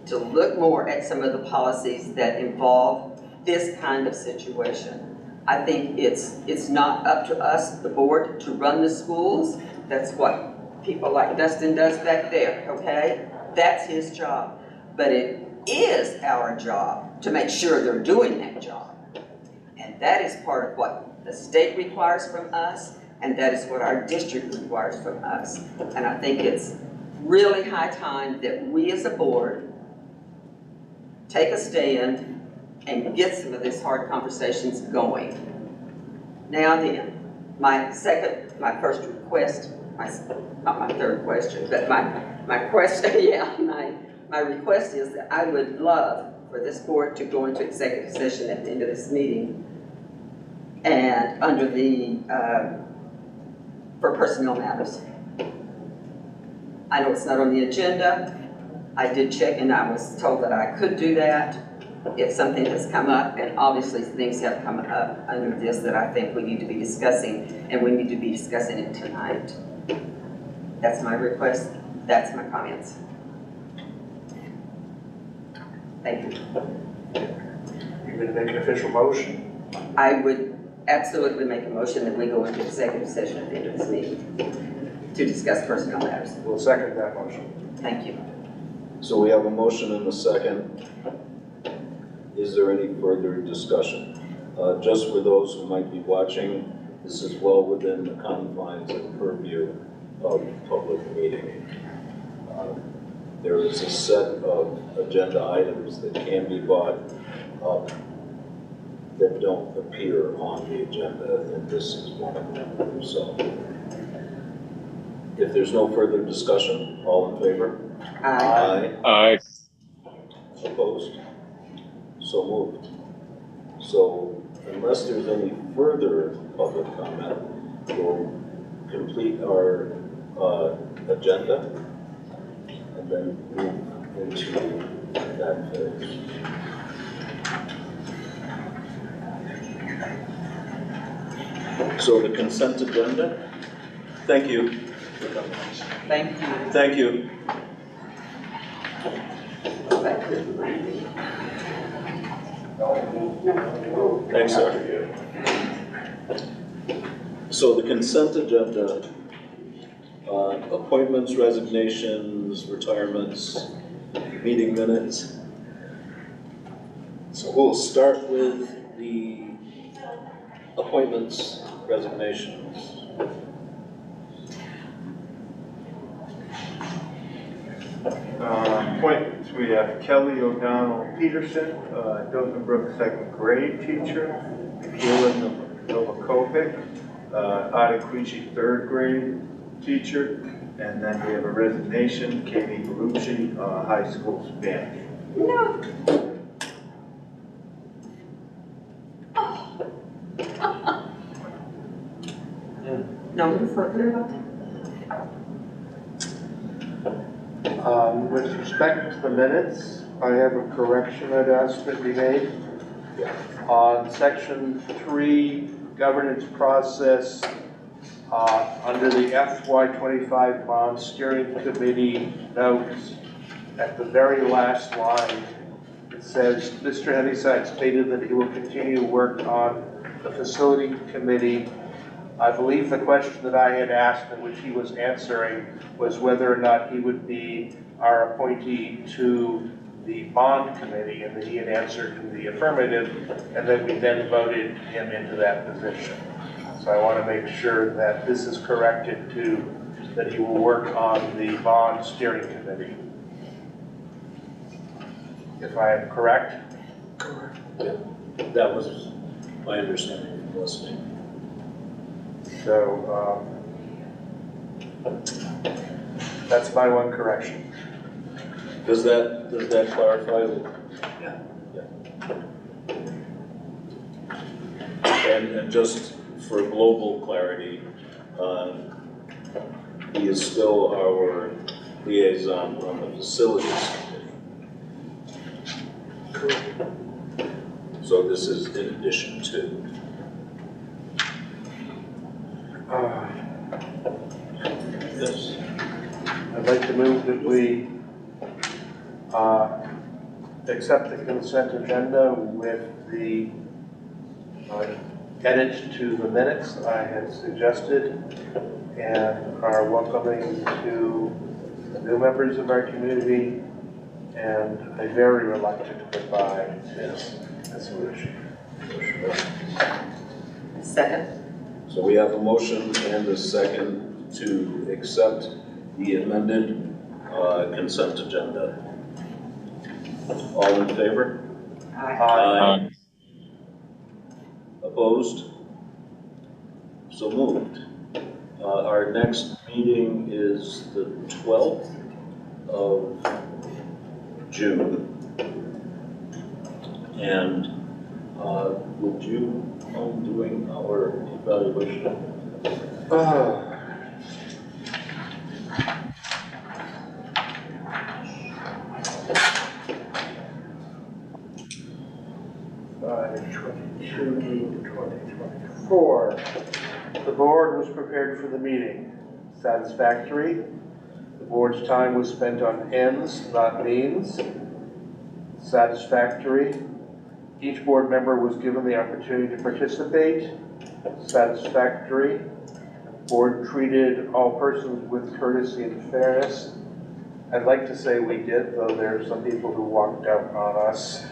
to look more at some of the policies that involve this kind of situation. I think it's not up to us, the board, to run the schools. That's what people like Dustin does back there, okay? That's his job. But it is our job to make sure they're doing that job. And that is part of what the state requires from us, and that is what our district requires from us. And I think it's really high time that we as a board take a stand and get some of these hard conversations going. Now then, my first request, not my third question, but my question, yeah, my request is that I would love for this board to go into executive session at the end of this meeting and under the, for personnel matters. I know it's not on the agenda. I did check and I was told that I could do that if something has come up, and obviously things have come up under this that I think we need to be discussing, and we need to be discussing it tonight. That's my request. That's my comments. Thank you. You going to make an official motion? I would absolutely make a motion that we go into executive session at the end of this meeting to discuss personnel matters. We'll second that motion. Thank you. So we have a motion and a second. Is there any further discussion? Just for those who might be watching, this is well within the confines and purview of public meeting. There is a set of agenda items that can be brought up that don't appear on the agenda, and this is one of them. So, if there's no further discussion, all in favor? Aye. Aye. Opposed? So moved. So, unless there's any further public comment, we'll complete our agenda and then move into that phase. So the consent agenda, thank you. Thank you. Thank you. Thanks, sir. So the consent agenda, appointments, resignations, retirements, meeting minutes. So we'll start with the appointments, resignations. Appointments, we have Kelly O'Donnell Peterson, Dothan Brook second grade teacher, Michaela Novakovic, Adequachi third grade teacher, and then we have a resignation, Katie Belucci, high school Spanish. No. No further. With respect to the minutes, I have a correction I'd ask that be made. On section 3, governance process, under the FY25 bond steering committee notes, at the very last line, it says, Mr. Heaviside stated that he will continue to work on the facility committee. I believe the question that I had asked and which he was answering was whether or not he would be our appointee to the bond committee, and that he had answered in the affirmative, and that we then voted him into that position. So I want to make sure that this is corrected too, that he will work on the bond steering committee. If I am correct? Correct. Yeah, that was my understanding from listening. So, that's my one correction. Does that clarify that? Yeah. And just for global clarity, he is still our liaison on the facilities committee. Correct. So this is in addition to. Yes. I'd like to move that we accept the consent agenda with the edits to the minutes I had suggested, and are welcoming to new members of our community, and a very reluctant goodbye to Ms. Lucia. Second. So we have a motion and a second to accept the amended consent agenda. All in favor? Aye. Opposed? So moved. Our next meeting is the 12th of June. And would you mind doing our evaluation? The board was prepared for the meeting. Satisfactory. The board's time was spent on ends, not means. Satisfactory. Each board member was given the opportunity to participate. Satisfactory. Board treated all persons with courtesy and fairness. I'd like to say we did, though there are some people who walked out on us.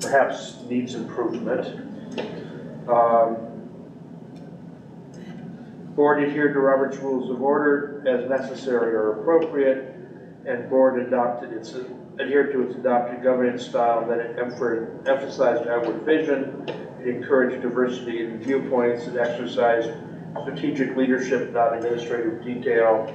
Perhaps needs improvement. Board adhered to Robert's Rules of Order as necessary or appropriate, and board adhered to its adopted governance style that it emphasized outward vision, it encouraged diversity in viewpoints, it exercised strategic leadership, not administrative detail,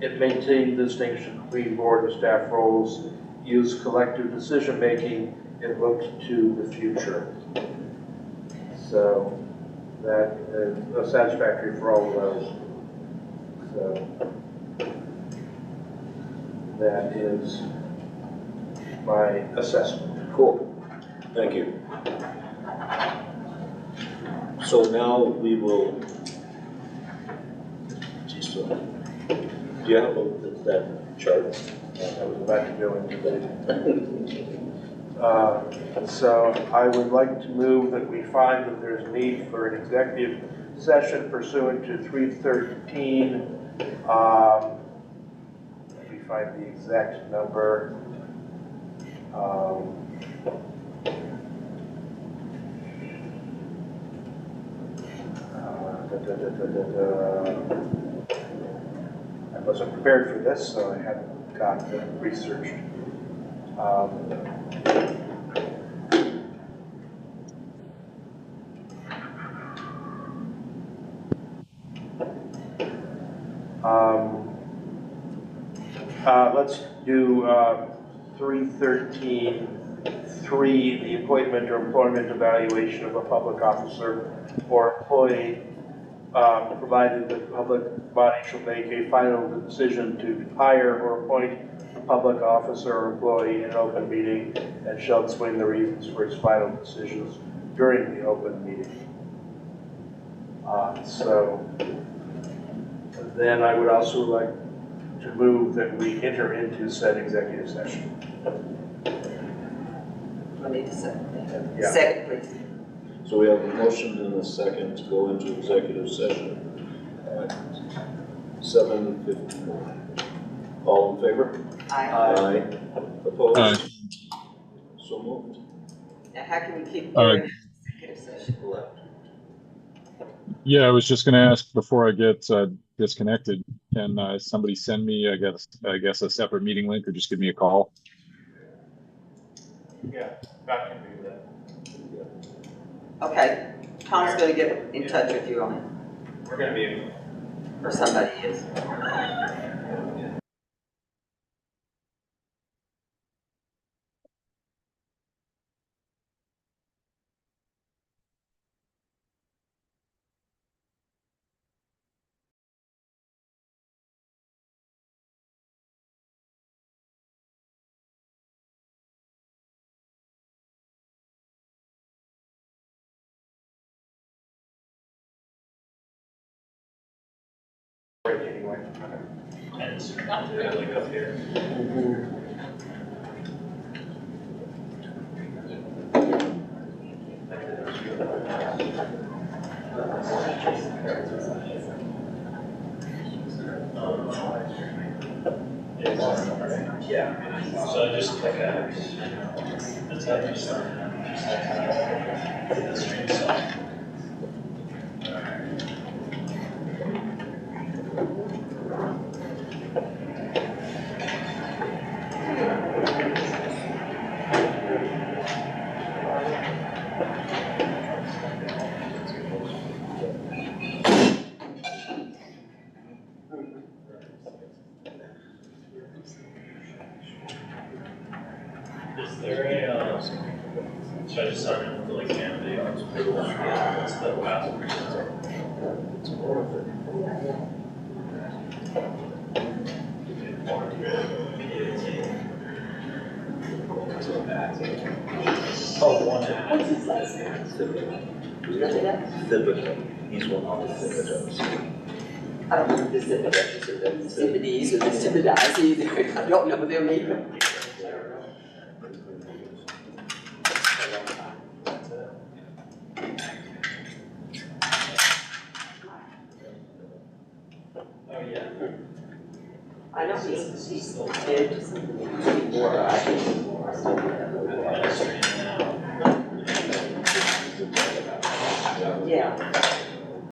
it maintained the distinction between board and staff roles, used collective decision-making, and looked to the future. So that is satisfactory for all of those. So that is my assessment. Cool. Thank you. So now we will. Do you have that chart? I was about to go into that. So I would like to move that we find that there's need for an executive session pursuant to 313. Let me find the exact number. I wasn't prepared for this, so I hadn't got researched. Let's do 313.3, the appointment or employment evaluation of a public officer or employee, provided the public body shall make a final decision to hire or appoint a public officer or employee in an open meeting and shall explain the reasons for its final decisions during the open meeting. So then I would also like to move that we enter into said executive session. I need a second. Yeah. Second, please. So we have a motion and a second to go into executive session at 7:54. All in favor? Aye. Opposed? So moved. Now, how can we keep going executive session? Left. Yeah, I was just going to ask before I get disconnected, can somebody send me, I guess, a separate meeting link, or just give me a call? Yeah, that can do that. Okay, Tom's gonna get in touch with you on it, We're gonna be. or somebody is. Break anyway. And it's like up here. Yeah, so just like that's how you start. Is there a, should I just start with the like candidate approval? What's the last Oh, one ad. What's his last name? Thibodeau. He's one of the Thibodeaus. I don't know if this is the Timidis or the Timidis either, I don't know them either. Oh, yeah. I know he's did before, I think. Yeah.